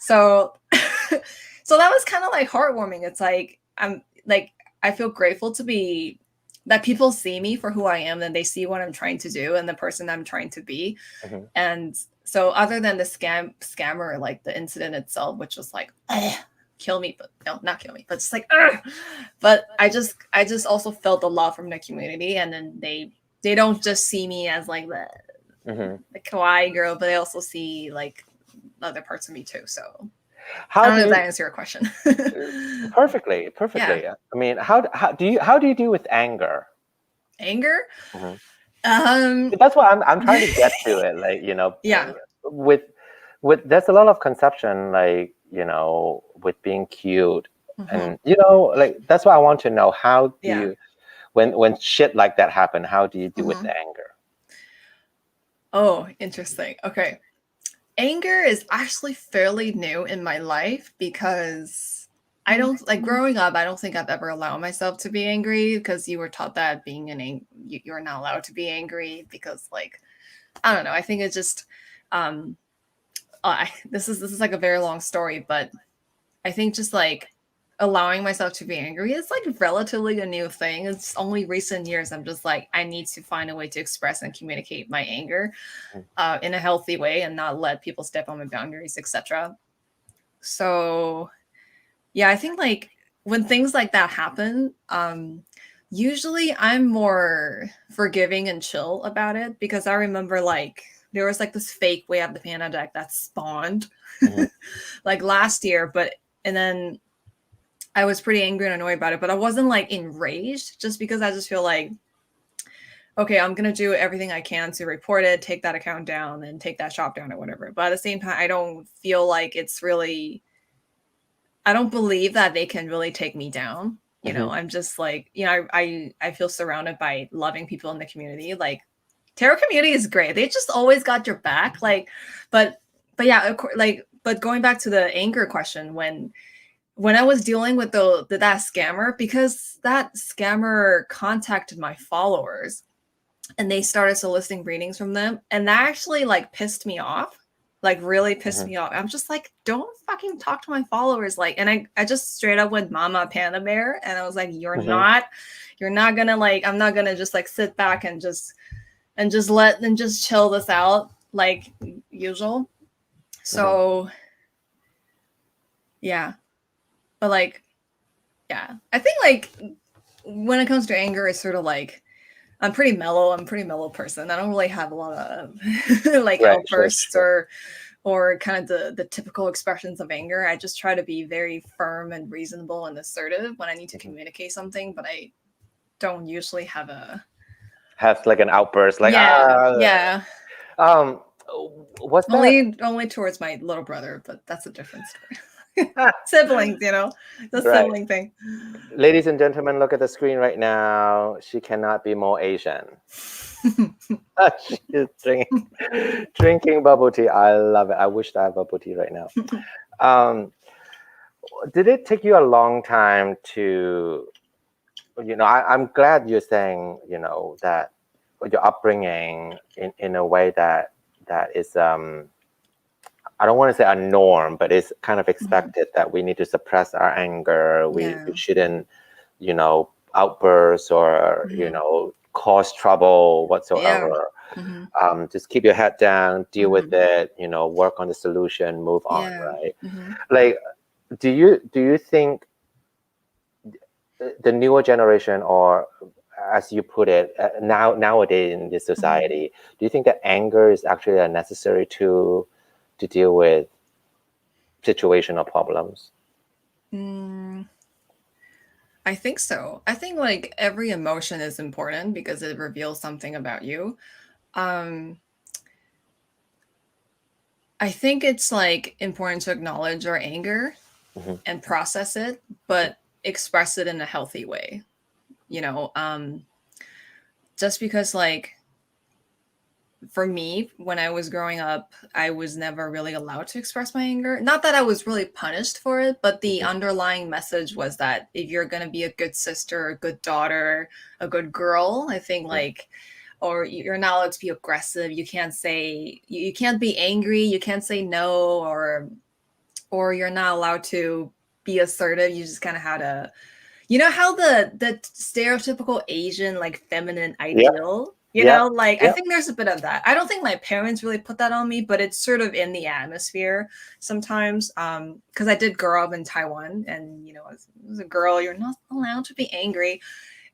So, so that was kind of like heartwarming. It's like, I feel grateful that people see me for who I am and they see what I'm trying to do and the person I'm trying to be. And so other than the scammer, like the incident itself, which was like, kill me, but no, not kill me, but just like, but I just also felt the love from the community. And then they don't just see me as like the kawaii girl, but they also see like other parts of me too. So I don't know if that answers your question.
Perfectly. Yeah. I mean, how do you deal with anger?
Anger?
That's what I'm trying to get to it. Like, with there's a lot of conception, like, with being cute and, like, that's what I want to know. How do you, when shit like that happen, how do you deal with the anger?
Oh, interesting. Okay. Anger is actually fairly new in my life because I don't like growing up. I don't think I've ever allowed myself to be angry because you were taught that being you're not allowed to be angry because like, I don't know. I think it's just, this is like a very long story, but I think just like allowing myself to be angry is like relatively a new thing. It's only recent years I'm just like, I need to find a way to express and communicate my anger in a healthy way and not let people step on my boundaries, etc. So yeah, I think like when things like that happen, Usually I'm more forgiving and chill about it because I remember like there was like this fake way at the Panda deck that spawned
Mhm.
like last year, but and then I was pretty angry and annoyed about it, but I wasn't like enraged just because I just feel like, okay, I'm gonna do everything I can to report it, take that account down, and take that shop down or whatever. But at the same time, I don't feel like it's really I don't believe that they can really take me down. You know,
Mhm.
I'm just like, you know, I feel surrounded by loving people in the community. Like tarot community is great. They just always got your back. Like, but yeah, of course, like, but going back to the anger question, when I was dealing with that scammer, because that scammer contacted my followers and they started soliciting readings from them, and that actually like pissed me off, like really pissed
Mhm.
me off. I'm just like, don't fucking talk to my followers, like, and I just straight up went mama panda bear, and I was like,
Mhm.
you're not gonna like, I'm not gonna just like sit back and just let them just chill this out like usual.
Mhm.
So yeah, but like yeah, I think like when it comes to anger, it's sort of like I'm pretty mellow. I'm a pretty mellow person. I don't really have a lot of like
Right. Sure.
outbursts
Sure.
or kind of the typical expressions of anger. I just try to be very firm and reasonable and assertive when I need to
Mhm.
communicate something, but I don't usually have a
Has like an outburst, like
yeah,
ah.
yeah.
Um, was that?
Only towards my little brother, but that's a different story. Siblings, you know, the
Right.
sibling thing.
Ladies and gentlemen, look at the screen right now. She cannot be more Asian. She's drinking bubble tea. I love it. I wish I had bubble tea right now. Um, did it take you a long time to, I'm glad you're saying, that your upbringing in a way that is, I don't want to say a norm, but it's kind of
Mhm.
expected that we need to suppress our anger. We
Yeah.
shouldn't, outburst or,
Mhm.
cause trouble
Yeah.
whatsoever.
Mhm.
Just keep your head down, deal with
Mhm.
it, work on the solution, move on,
Yeah.
right?
Mhm.
Like, do you think the newer generation, or as you put it, nowadays in this
Mhm.
society, do you think that anger is actually a necessary to deal with situational problems?
Mm, I think so. I think like every emotion is important because it reveals something about you. Um, I think it's like important to acknowledge our anger
Hmm.
and process it, but express it in a healthy way. You know, just because like for me, when I was growing up, I was never really allowed to express my anger. Not that I was really punished for it, but the underlying message was that if you're going to be a good sister, a good daughter, a good girl, I think like, or you're not allowed to be aggressive. You can't say, you can't be angry. You can't say no, or you're not allowed to be assertive. You just kind of had to, you know how the stereotypical Asian like feminine
Yep,
ideal, you
yep,
know, like I
yep.
think there's a bit of that. I don't think my parents really put that on me, but it's sort of in the atmosphere sometimes. Because I did grow up in Taiwan, and you know, as a girl, you're not allowed to be angry,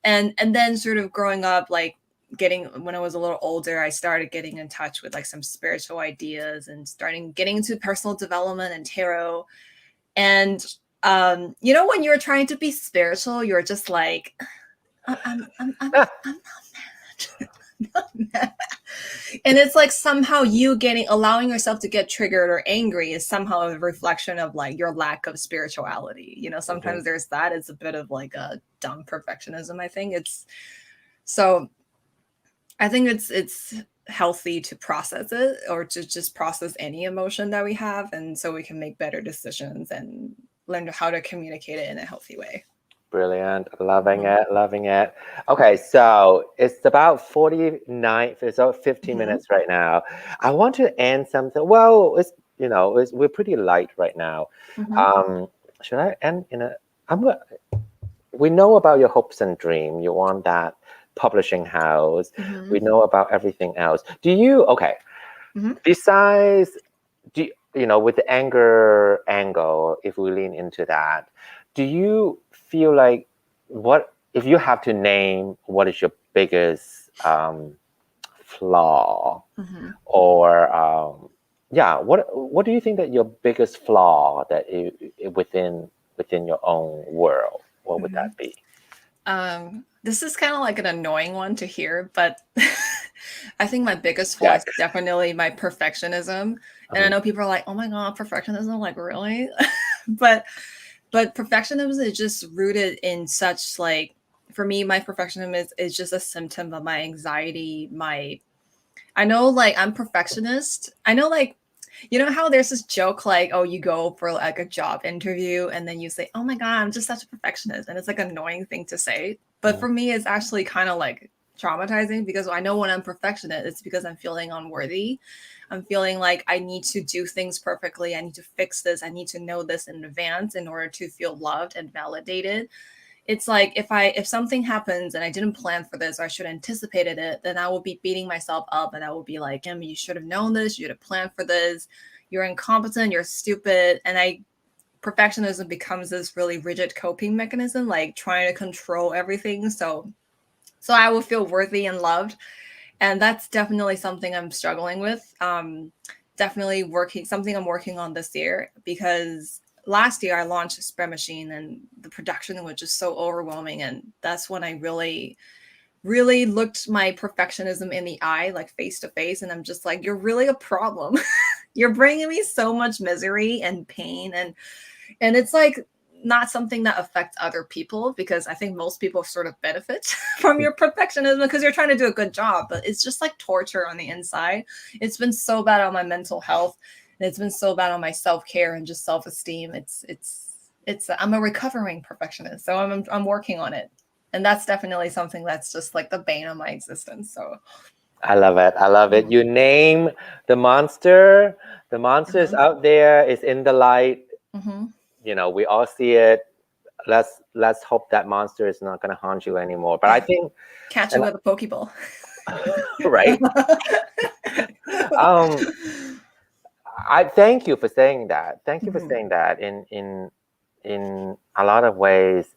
and then sort of growing up, like getting when I was a little older, I started getting in touch with like some spiritual ideas and starting getting into personal development and tarot and you know, when you're trying to be spiritual, you're just like, I'm not mad. And it's like somehow you getting allowing yourself to get triggered or angry is somehow a reflection of like your lack of spirituality. You know,
Hmm.
sometimes there's that. It's a bit of like a dumb perfectionism, I think. It's so I think it's healthy to process it or to just process any emotion that we have and so we can make better decisions and learn how to communicate it in a healthy way.
Brilliant. Loving
Mhm.
it. Loving it. Okay, so it's about 49, it's about 15
Mhm.
minutes right now. I want to end something. Well, we're pretty light right now.
Mhm.
Um, should I end in a, I'm gonna, we know about your hopes and dream. You want that publishing house. We
Mhm.
know about everything else. Okay,
Mhm.
besides, with the anger angle, if we lean into that, do you feel like what if you have to name what is your biggest flaw,
Mhm.
or yeah, what do you think that your biggest flaw that within your own world, what would
Mhm.
that be?
This is kind of like an annoying one to hear, but I think my biggest flaw is
Jack.
definitely my perfectionism. And I
Um,
know people are like, "Oh my god, perfectionism!" Like, really? but perfectionism is just rooted in such like for me, my perfectionism is just a symptom of my anxiety. I know like I'm perfectionist. I know like you know how there's this joke like, oh, you go for like a job interview and then you say, oh my God, I'm just such a perfectionist. And it's like an annoying thing to say. But for me, it's actually kind of like traumatizing because I know when I'm perfectionist, it's because I'm feeling unworthy. I'm feeling like I need to do things perfectly. I need to fix this. I need to know this in advance in order to feel loved and validated. It's like if something happens and I didn't plan for this or I should have anticipated it, then I will be beating myself up and I will be like, Emma, you should have known this, you should have planned for this, you're incompetent, you're stupid. And I perfectionism becomes this really rigid coping mechanism, like trying to control everything. So I will feel worthy and loved. And that's definitely something I'm struggling with. Definitely working something I'm working on this year because last year I launched a spread machine and the production was just so overwhelming, and that's when I really looked my perfectionism in the eye, like face to face, and I'm just like, you're really a problem. You're bringing me so much misery and pain, and it's like not something that affects other people because I think most people sort of benefit from your perfectionism because you're trying to do a good job, but it's just like torture on the inside. It's been so bad on my mental health, and it's been so bad on my self-care and just self-esteem. It's I'm a recovering perfectionist, so I'm working on it. And that's definitely something that's just like the bane of my existence. So
I love it. I love it.
mhm.
You name the monster. The monster is
Mhm.
out there. It's in the light.
Mhm.
We all see it. Let's hope that monster is not going to haunt you anymore. But I
Yeah,
think,
catch you
and
with a pokeball.
right. Um, I thank you for saying that. Thank you for
Mhm.
saying that. In a lot of ways,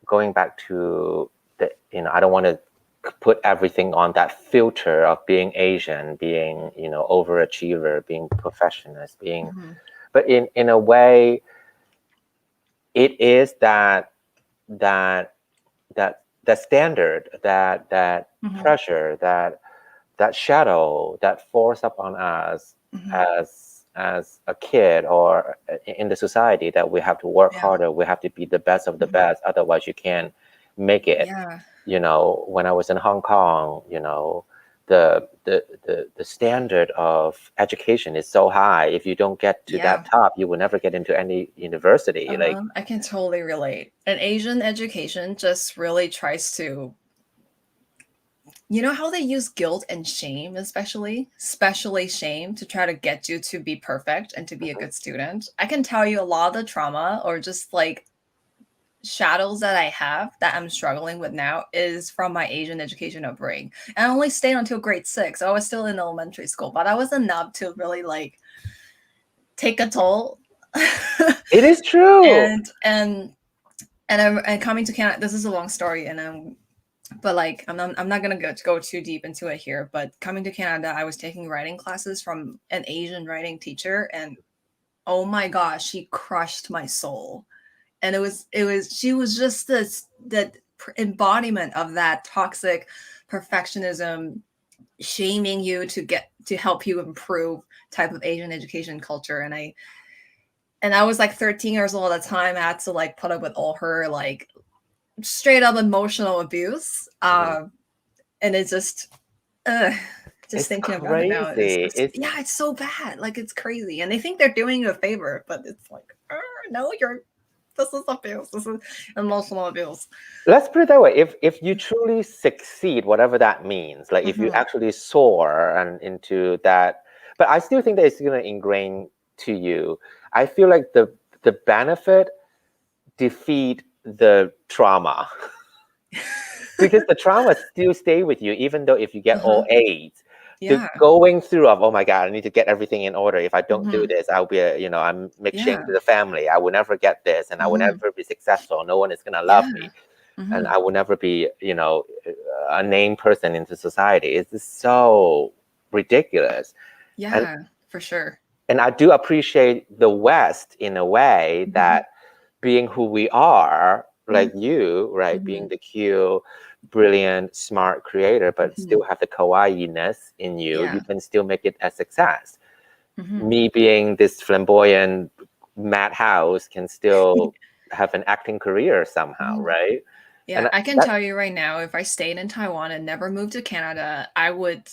going back to the, I don't want to put everything on that filter of being Asian, being, overachiever, being perfectionist, being,
Mhm.
but in a way, it is that that standard, that
Mhm.
pressure, that shadow that force up on us
Mhm.
as a kid or in the society, that we have to work
Yeah.
harder, we have to be the best of the
Mhm.
best, otherwise you can't make it.
Yeah.
When I was in Hong Kong, the standard of education is so high. If you don't get to that
Yeah.
top, you will never get into any university. Like,
Uh-huh. I can totally relate. And Asian education just really tries to, you know how they use guilt and shame, especially shame to try to get you to be perfect and to be a good student. I can tell you a lot of the trauma or just like shadows that I have that I'm struggling with now is from my Asian education upbringing. And I only stayed until grade 6. I was still in elementary school, but that was enough to really like take a toll.
it is true.
And coming to Canada, this is a long story, and but like I'm not gonna go too deep into it here. But coming to Canada, I was taking writing classes from an Asian writing teacher, and oh my gosh, she crushed my soul. And it was she was just this that embodiment of that toxic perfectionism, shaming you to help you improve type of Asian education culture. And I was like 13 years old at the time. I had to like put up with all her like straight up emotional abuse.
Mhm.
And it's uh, just
It's
thinking about it now,
crazy.
it's yeah, it's so bad. Like it's crazy, and they think they're doing you a favor, but it's like, no, you're. This is abuse. This is emotional abuse.
Let's put it that way. If you truly succeed, whatever that means, like if you
Hmm.
actually soar and into that, but I still think that it's going to ingrain to you. I feel like the benefit defeat the trauma because the trauma still stay with you, even though if you get all
Uh-huh.
A's. The
Yeah.
going through of, oh my God, I need to get everything in order. If I don't do
Hmm.
this, I'll be I'm make shame
Yeah.
to the family. I will never get this, and I will
Hmm.
never be successful. No one is gonna love
Yeah.
me. and I will never be, a named person into society. It's just so ridiculous.
Yeah, for sure.
And I do appreciate the West in a way that being who we are, like you, right? Being the cute, brilliant, smart creator, but still have the kawaii-ness in you, you can still make it a success. Me being this flamboyant madhouse can still have an acting career somehow, right?
Yeah,
And
I can tell you right now, if I stayed in Taiwan and never moved to Canada, I would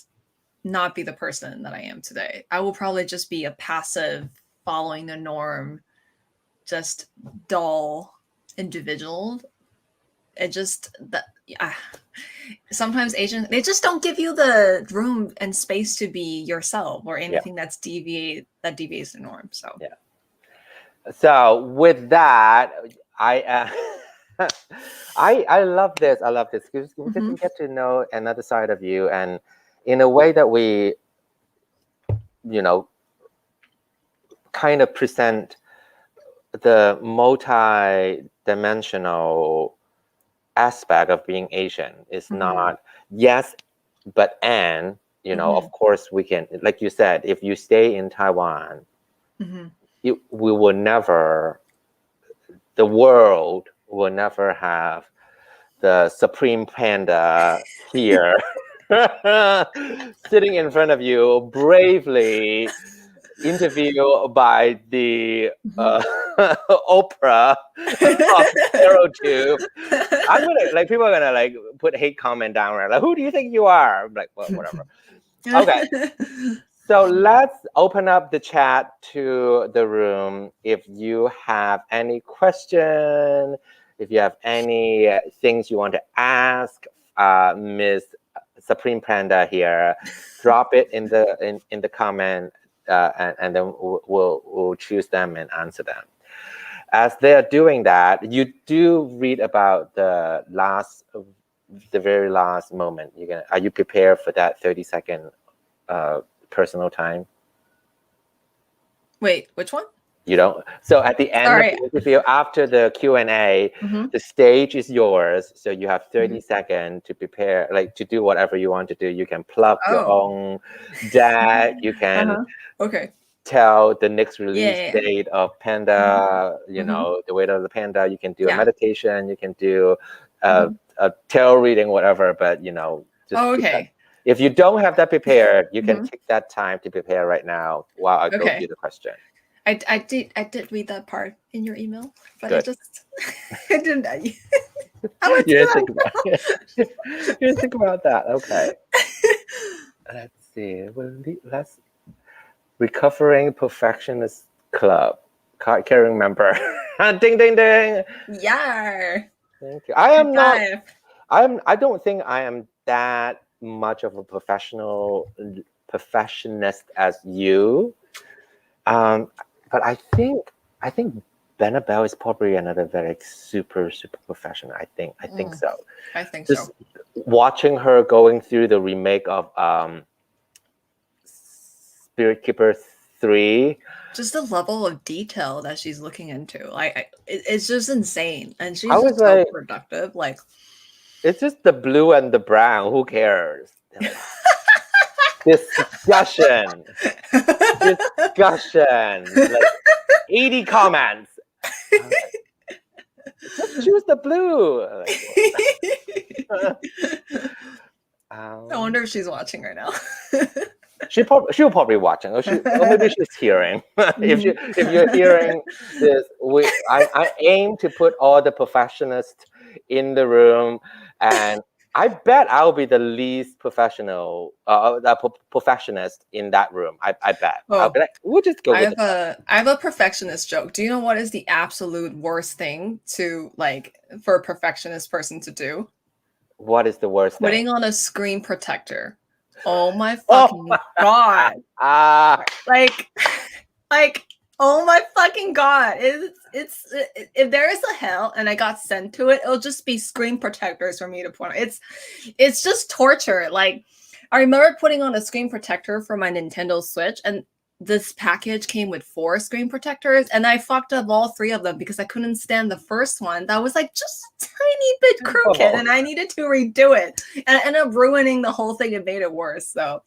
not be the person that I am today. I will probably just be a passive, following the norm, just dull individual. It just that sometimes Asians, they just don't give you the room and space to be yourself or anything that deviates the norm. So
So with that, I I love this. I love this because we get to know another side of you, and in a way that we, kind of present the multi-dimensional aspect of being Asian. It's not yes, but and of course we can, like you said, if you stay in Taiwan, we will never, the world will never have the supreme panda here sitting in front of you, bravely interviewed by the Oprah of stereotype. I'm gonna people are gonna put hate comment down, right? Like, who do you think you are? I'm like, well, whatever. Okay. So let's open up the chat to the room. If you have any question, if you have any things you want to ask Ms. Supreme Panda here, drop it in the comment, and then we'll choose them and answer them. As they're doing that, you do read about the very last moment. Are you prepared for that 30-second personal time?
Wait, which one?
You don't. So at the end of the interview, after the Q&A, the stage is yours. So you have 30 seconds to prepare, to do whatever you want to do. You can plug your own deck. You can tell the next release date of Panda, the weight of the panda. You can do a meditation. You can do a tarot reading, whatever. But, just if you don't have that prepared, you can take that time to prepare right now while I go through the question.
I did read that part in your email, but
Good.
I didn't.
You didn't think about that. Okay. Let's see. Let's Recovering Perfectionist Club card carrying member. Ding ding ding.
Yeah.
Thank you. I am not. I don't think I am that much of a perfectionist as you. But I think Benabelle is probably another very super professional. I think so.
I think
Just watching her going through the remake of Spirit Keeper 3.
Just the level of detail that she's looking into, it's just insane, and she's
just
so productive.
It's just the blue and the brown. Who cares? Discussion. 80 comments. Just choose the blue.
I wonder if she's watching right now.
She'll probably watching, or maybe she's hearing. If you're hearing this, I aim to put all the perfectionists in the room, and I bet I'll be the least perfectionist in that room. I bet. I'll be we'll just go with it.
I have a perfectionist joke. Do you know what is the absolute worst thing to for a perfectionist person to do?
What is the worst thing?
Putting on a screen protector. Oh my fucking god! Oh my fucking god! It's if there is a hell and I got sent to it, it'll just be screen protectors for me to put on. It's just torture. I remember putting on a screen protector for my Nintendo Switch, and this package came with 4 screen protectors, and I fucked up all 3 of them because I couldn't stand the first one. That was like just a tiny bit crooked, and I needed to redo it. And I ended up ruining the whole thing and made it worse. So,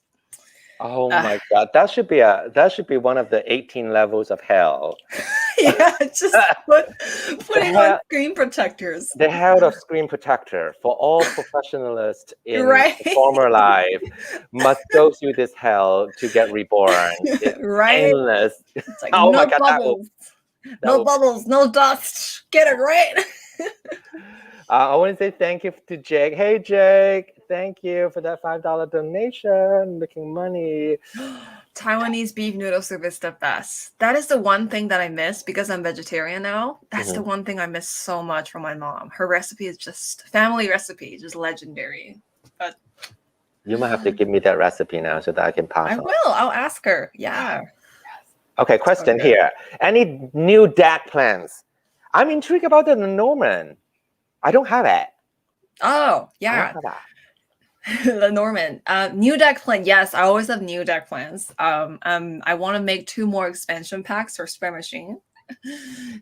Oh my God, that should be one of the 18 levels of hell.
yeah, just putting on screen protectors.
The hell of screen protector for all professionalists in
Right.
former life must go through this hell to get reborn. It's
Right.
endless.
It's like
Oh
no
my God,
bubbles, no bubbles, no dust. Get it right.
I want to say thank you to Jake. Hey, Jake, thank you for that $5 donation. Making money.
Taiwanese beef noodle soup is the best. That is the one thing that I miss because I'm vegetarian now. That's the one thing I miss so much from my mom. Her recipe is just family recipe, just legendary. But
you might have to give me that recipe now so that I can pass
I
on.
will. I'll ask her. Yeah.
Okay, question here. Any new DAC plans? I'm intrigued about the Norman. I don't have it.
Oh, yeah. The Norman. New deck plan. Yes, I always have new deck plans. I want to make 2 more expansion packs for Spare Machine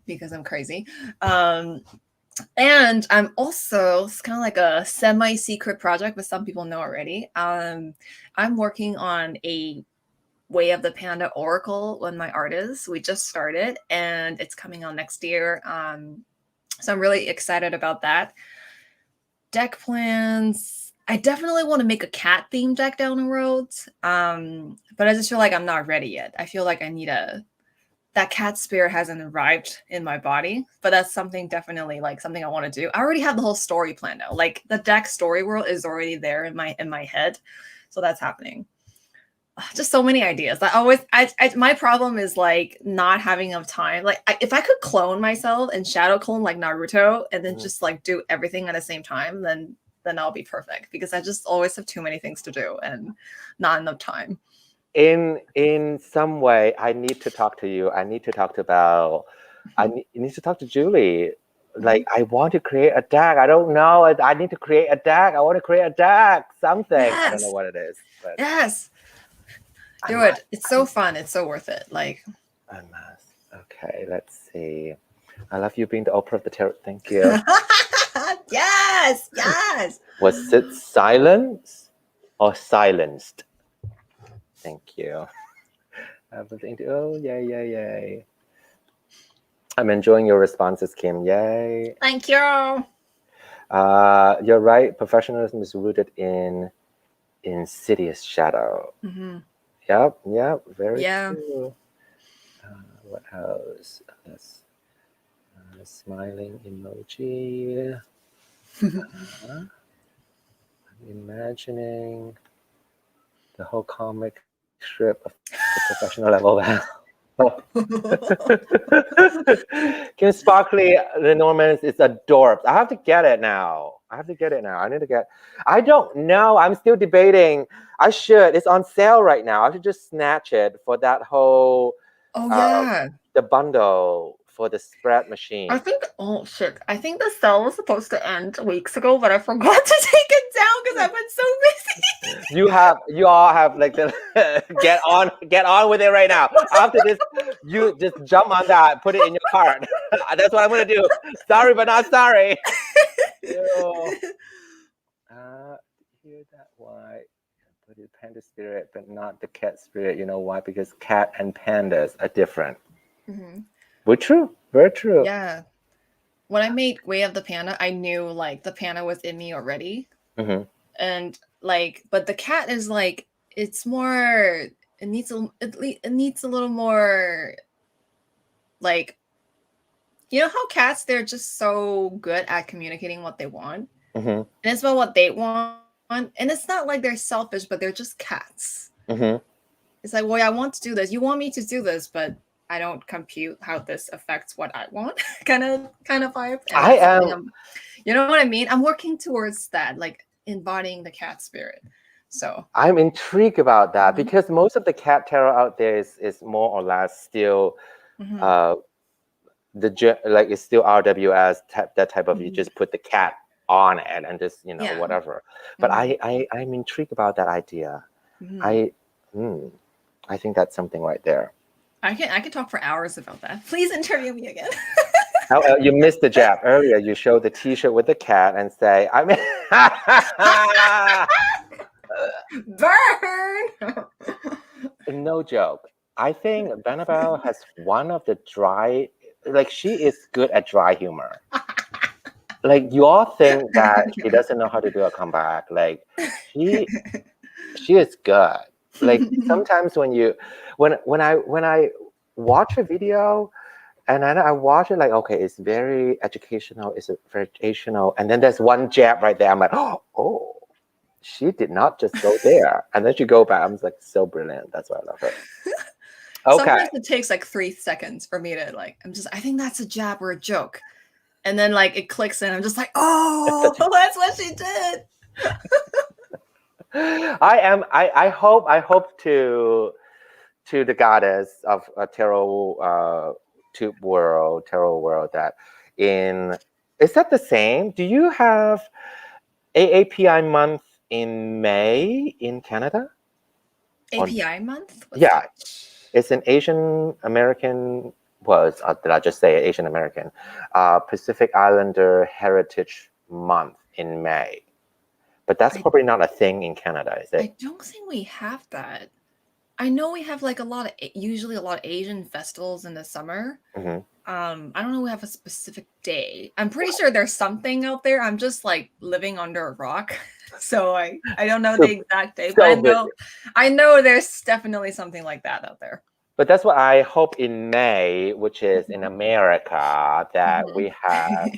because I'm crazy. And I'm also, it's kind of like a semi-secret project, but some people know already. I'm working on a Way of the Panda Oracle on my artists. We just started and it's coming out next year. So I'm really excited about that. Deck plans. I definitely want to make a cat themed deck down the road. But I just feel like I'm not ready yet. I feel like I need that cat spirit hasn't arrived in my body, but that's something definitely like something I want to do. I already have the whole story planned out. Like the deck story world is already there in my head. So that's happening. Just so many ideas. My problem is like not having enough time. Like if I could clone myself and shadow clone like Naruto and then just like do everything at the same time, then I'll be perfect because I just always have too many things to do and not enough time.
In some way, I need to talk to you. I need to talk to Belle. You need to talk to Julie. Like I want to create a deck. I don't know. I need to create a deck. I want to create a deck. Something. Yes. I don't know what it is. But
yes. Do it. It's so fun. It's so worth it. Like
I must. Okay, let's see. I love you being the Oprah of the Tarot. Thank you.
Yes. Yes.
Was it silence or silenced? Thank you. Oh, yay. I'm enjoying your responses, Kim. Yay.
Thank you.
You're right. Professionalism is rooted in insidious shadow. Yep. Very true. What else? That's smiling emoji. I'm imagining the whole comic strip of the professional level. Kim Sparkly, the Normans is adorbs. I have to get it now. I don't know. I'm still debating. I should. It's on sale right now. I should just snatch it for that whole the bundle for the spread machine.
I think I think the sale was supposed to end weeks ago, but I forgot to take it down because I've been so busy.
You all have like the get on with it right now. After this, you just jump on that, put it in your cart. That's what I'm gonna do. Sorry, but not sorry. Hear that? Why? But it's panda spirit, but not the cat spirit. You know why? Because cat and pandas are different. We're true. Very true.
Yeah. When I made Way of the Panda, I knew like the panda was in me already. And like, but the cat is like, it's more, it needs a little more like, you know how cats, they're just so good at communicating what they want. And it's about what they want. And it's not like they're selfish, but they're just cats. It's like, well, I want to do this. You want me to do this, but I don't compute how this affects what I want. kind of vibe.
I am.
You know what I mean? I'm working towards that, like embodying the cat spirit. So
I'm intrigued about that because most of the cat tarot out there is more or less still, it's still RWS that type of you just put the cat on it and just whatever. But I'm intrigued about that idea. I think that's something right there.
I can talk for hours about that. Please interview me again.
Oh, you missed the jab earlier. You showed the T-shirt with the cat and say, I mean,
Burn.
no joke. I think Vanabelle has one of the dry, like she is good at dry humor. Like you all think that she doesn't know how to do a comeback. Like she she is good. Like sometimes when I watch a video and then I watch it like, okay, it's very educational, it's very educational, and then there's one jab right there. I'm like, oh, she did not just go there, and then she go back. I'm like, so brilliant. That's why I love her. Okay.
Sometimes it takes like 3 seconds for me to like. I think that's a jab or a joke, and then like it clicks in. I'm just like, oh, that's what she did.
I hope to the goddess of tarot world that is that the same? Do you have AAPI month in May in Canada?
API month?
What's that? It's an Asian American. Well, did I just say Asian American? Pacific Islander Heritage Month in May. But that's probably not a thing in Canada, is it?
I don't think we have that. I know we have like usually a lot of Asian festivals in the summer.
Mm-hmm.
I don't know if we have a specific day. I'm pretty sure there's something out there. I'm just like living under a rock. So I don't know the exact day, but I know there's definitely something like that out there.
But that's what I hope in May, which is in America, that we have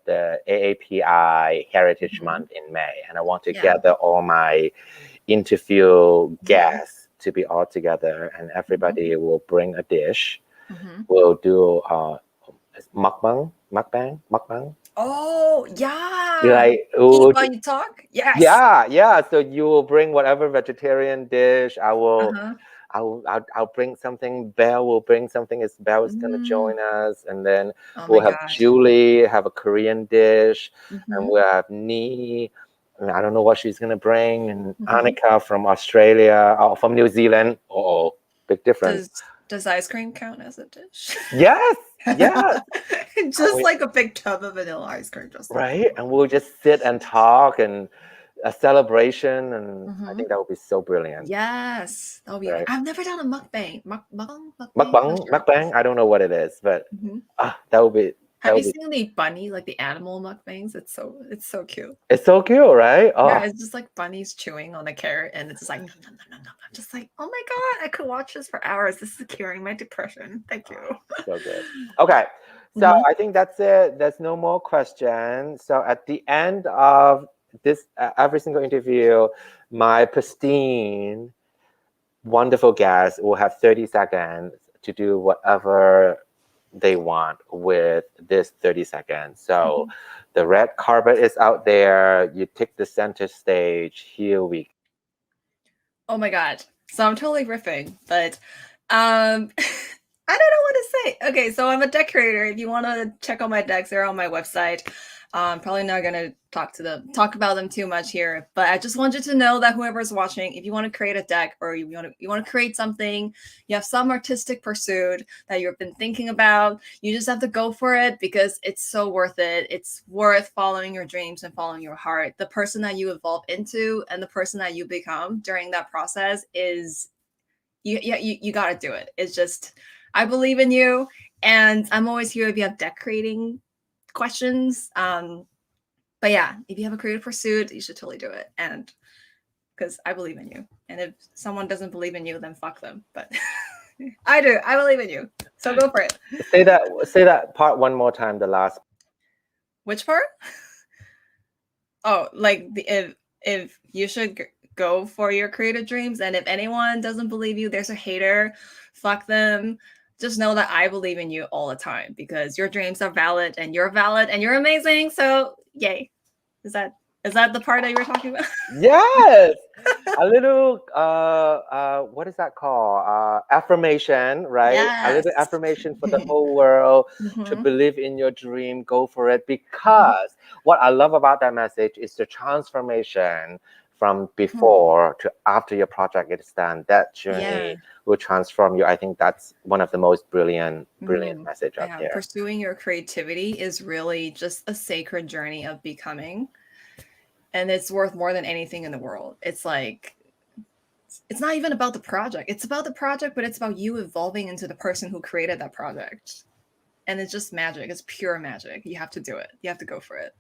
the AAPI Heritage Month in May. And I want to gather all my interview guests to be all together, and everybody will bring a dish. We'll do mukbang.
Oh yeah,
like
eat while you talk. Yes.
Yeah. So you will bring whatever vegetarian dish. I'll bring something. Belle will bring something. Belle is gonna join us, and then we'll have Julie have a Korean dish, and we'll have Nee. I don't know what she's gonna bring, and Annika from Australia or from New Zealand. Oh, big difference.
Does ice cream count as a dish?
Yes.
Just like a big tub of vanilla ice cream, just
right. And we'll just sit and talk and a celebration, and I think that would be so brilliant.
Yes, that would be. Right. I've never done a mukbang.
Mukbang. I don't know what it is, but that would be.
Have you seen the bunny, like the animal mukbangs? It's so cute.
It's so cute, right? Oh.
Yeah, it's just like bunnies chewing on a carrot, and it's just like, nom, nom, nom, nom, nom. I'm just like, oh my god, I could watch this for hours. This is curing my depression. Thank you.
So good. Okay, so I think that's it. There's no more questions. So at the end of this, every single interview, my pristine, wonderful guest will have 30 seconds to do whatever they want with this 30 seconds. So the red carpet is out there. You take the center stage. Here we go.
Oh my god. So I'm totally riffing, but I don't know what to say. Okay, so I'm a deck creator. If you want to check out my decks, they're on my website. I'm probably not gonna talk about them too much here, but I just want you to know that whoever's watching, if you want to create a deck or you want to create something, you have some artistic pursuit that you've been thinking about, you just have to go for it because it's so worth it. It's worth following your dreams and following your heart. The person that you evolve into and the person that you become during that process is you got to do it. It's just, I believe in you, and I'm always here if you have deck creating questions. But yeah, if you have a creative pursuit, you should totally do it. And because I believe in you. And if someone doesn't believe in you, then fuck them. But I do. I believe in you. So go for it.
Say that part one more time, the last.
Which part? Oh, like if you should go for your creative dreams, and if anyone doesn't believe you, there's a hater, fuck them. Just know that I believe in you all the time because your dreams are valid and you're amazing. So yay. Is that the part that you were talking about?
Yes. A little what is that called? Affirmation, right?
Yes.
A little affirmation for the whole world to believe in your dream, go for it. Because what I love about that message is the transformation from before to after your project is done. That journey will transform you. I think that's one of the most brilliant message out there.
Pursuing your creativity is really just a sacred journey of becoming, and it's worth more than anything in the world. It's like, it's not even about the project. It's about the project, but it's about you evolving into the person who created that project. And it's just magic. It's pure magic. You have to do it. You have to go for it.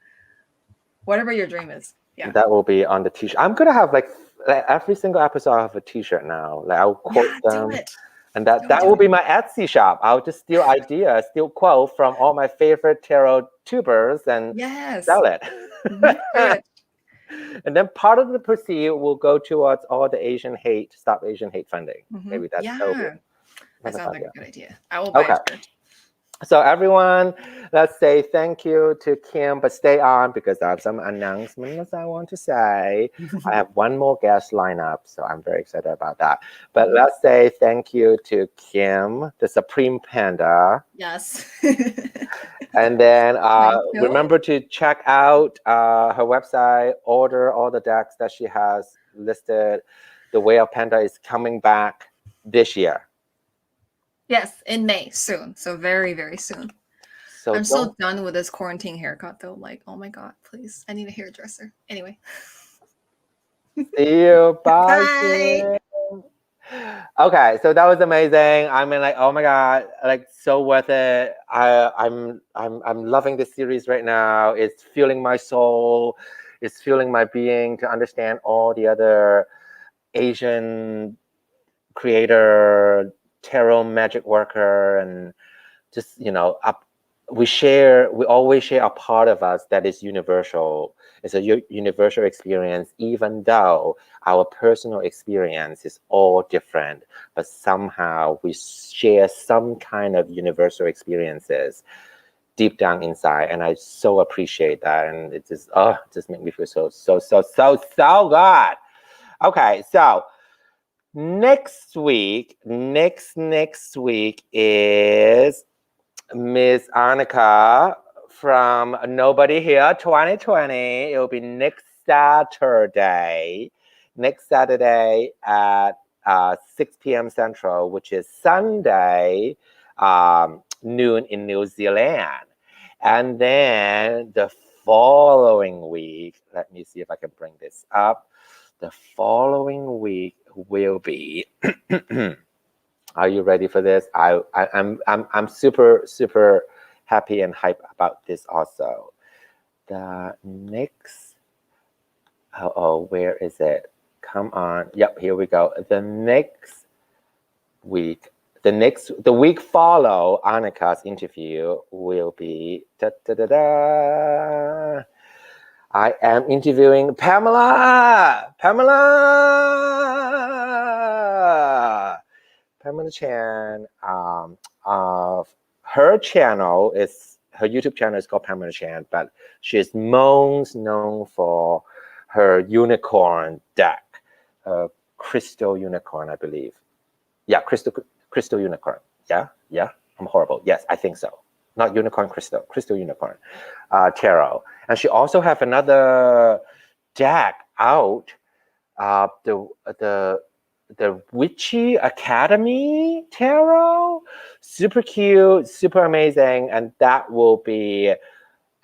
Whatever your dream is. Yeah.
That will be on the t-shirt. I'm gonna have like every single episode I have a t-shirt now. Like I'll quote them.
Do it.
And that will be my Etsy shop. I'll just steal ideas, steal quotes from all my favorite tarot tubers and sell it.
Do it.
And then part of the proceed will go towards all the Stop Asian Hate funding. Maybe that's
that sounds like a good idea. I will buy a shirt.
So everyone, let's say thank you to Kim, but stay on because I have some announcements I want to say. I have one more guest lineup, so I'm very excited about that. But let's say thank you to Kim, the Supreme Panda.
Yes.
And then remember to check out her website, order all the decks that she has listed. The WAI of Panda is coming back this year.
Yes, in May, soon. So very, very soon. So I'm so done with this quarantine haircut, though. Like, oh my God, please. I need a hairdresser. Anyway.
See you. Bye. Okay, so that was amazing. I mean, like, oh my God, like so worth it. I'm loving this series right now. It's fueling my soul. It's fueling my being to understand all the other Asian creator, tarot magic worker, and just, we always share a part of us that is universal. It's a universal experience, even though our personal experience is all different, but somehow we share some kind of universal experiences deep down inside. And I so appreciate that. And it just makes me feel so good. Okay, so next week is Miss Annika from Nobody Here 2020. It will be next Saturday at 6 p.m. Central, which is Sunday noon in New Zealand. And then the following week, let me see if I can bring this up. The following week will be. Are you ready for this? I'm super happy and hyped about this also. The next. Where is it? Come on. Yep, here we go. The next week. The week follow Annika's interview will be. I am interviewing Pamela Chan. Her YouTube channel is called Pamela Chan, but she is most known for her unicorn deck, crystal unicorn, I believe. Yeah, crystal unicorn. Yeah, I'm horrible. Yes, I think so. Not unicorn, crystal unicorn tarot. And she also have another deck out, the Witchy Academy tarot. Super cute, super amazing, and that will be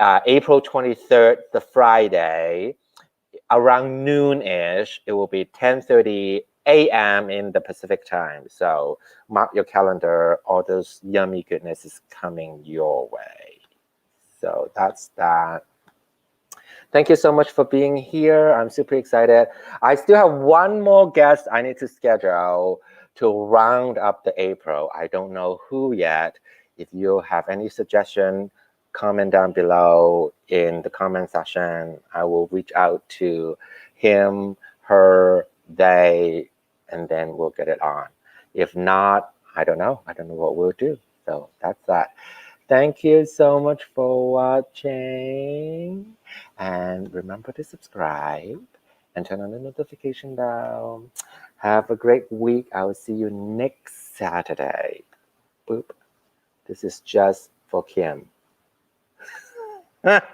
April 23rd, the Friday, around noon-ish. It will be 10:30 a.m. in the Pacific time. So mark your calendar. All those yummy goodness is coming your way. So that's that. Thank you so much for being here. I'm super excited. I still have one more guest I need to schedule to round up the April. I don't know who yet. If you have any suggestion, comment down below in the comment section. I will reach out to him, her, they, and then we'll get it on. If not, I don't know. I don't know what we'll do. So that's that. Thank you so much for watching. And remember to subscribe and turn on the notification bell. Have a great week. I will see you next Saturday. Boop. This is just for Kim. Bye.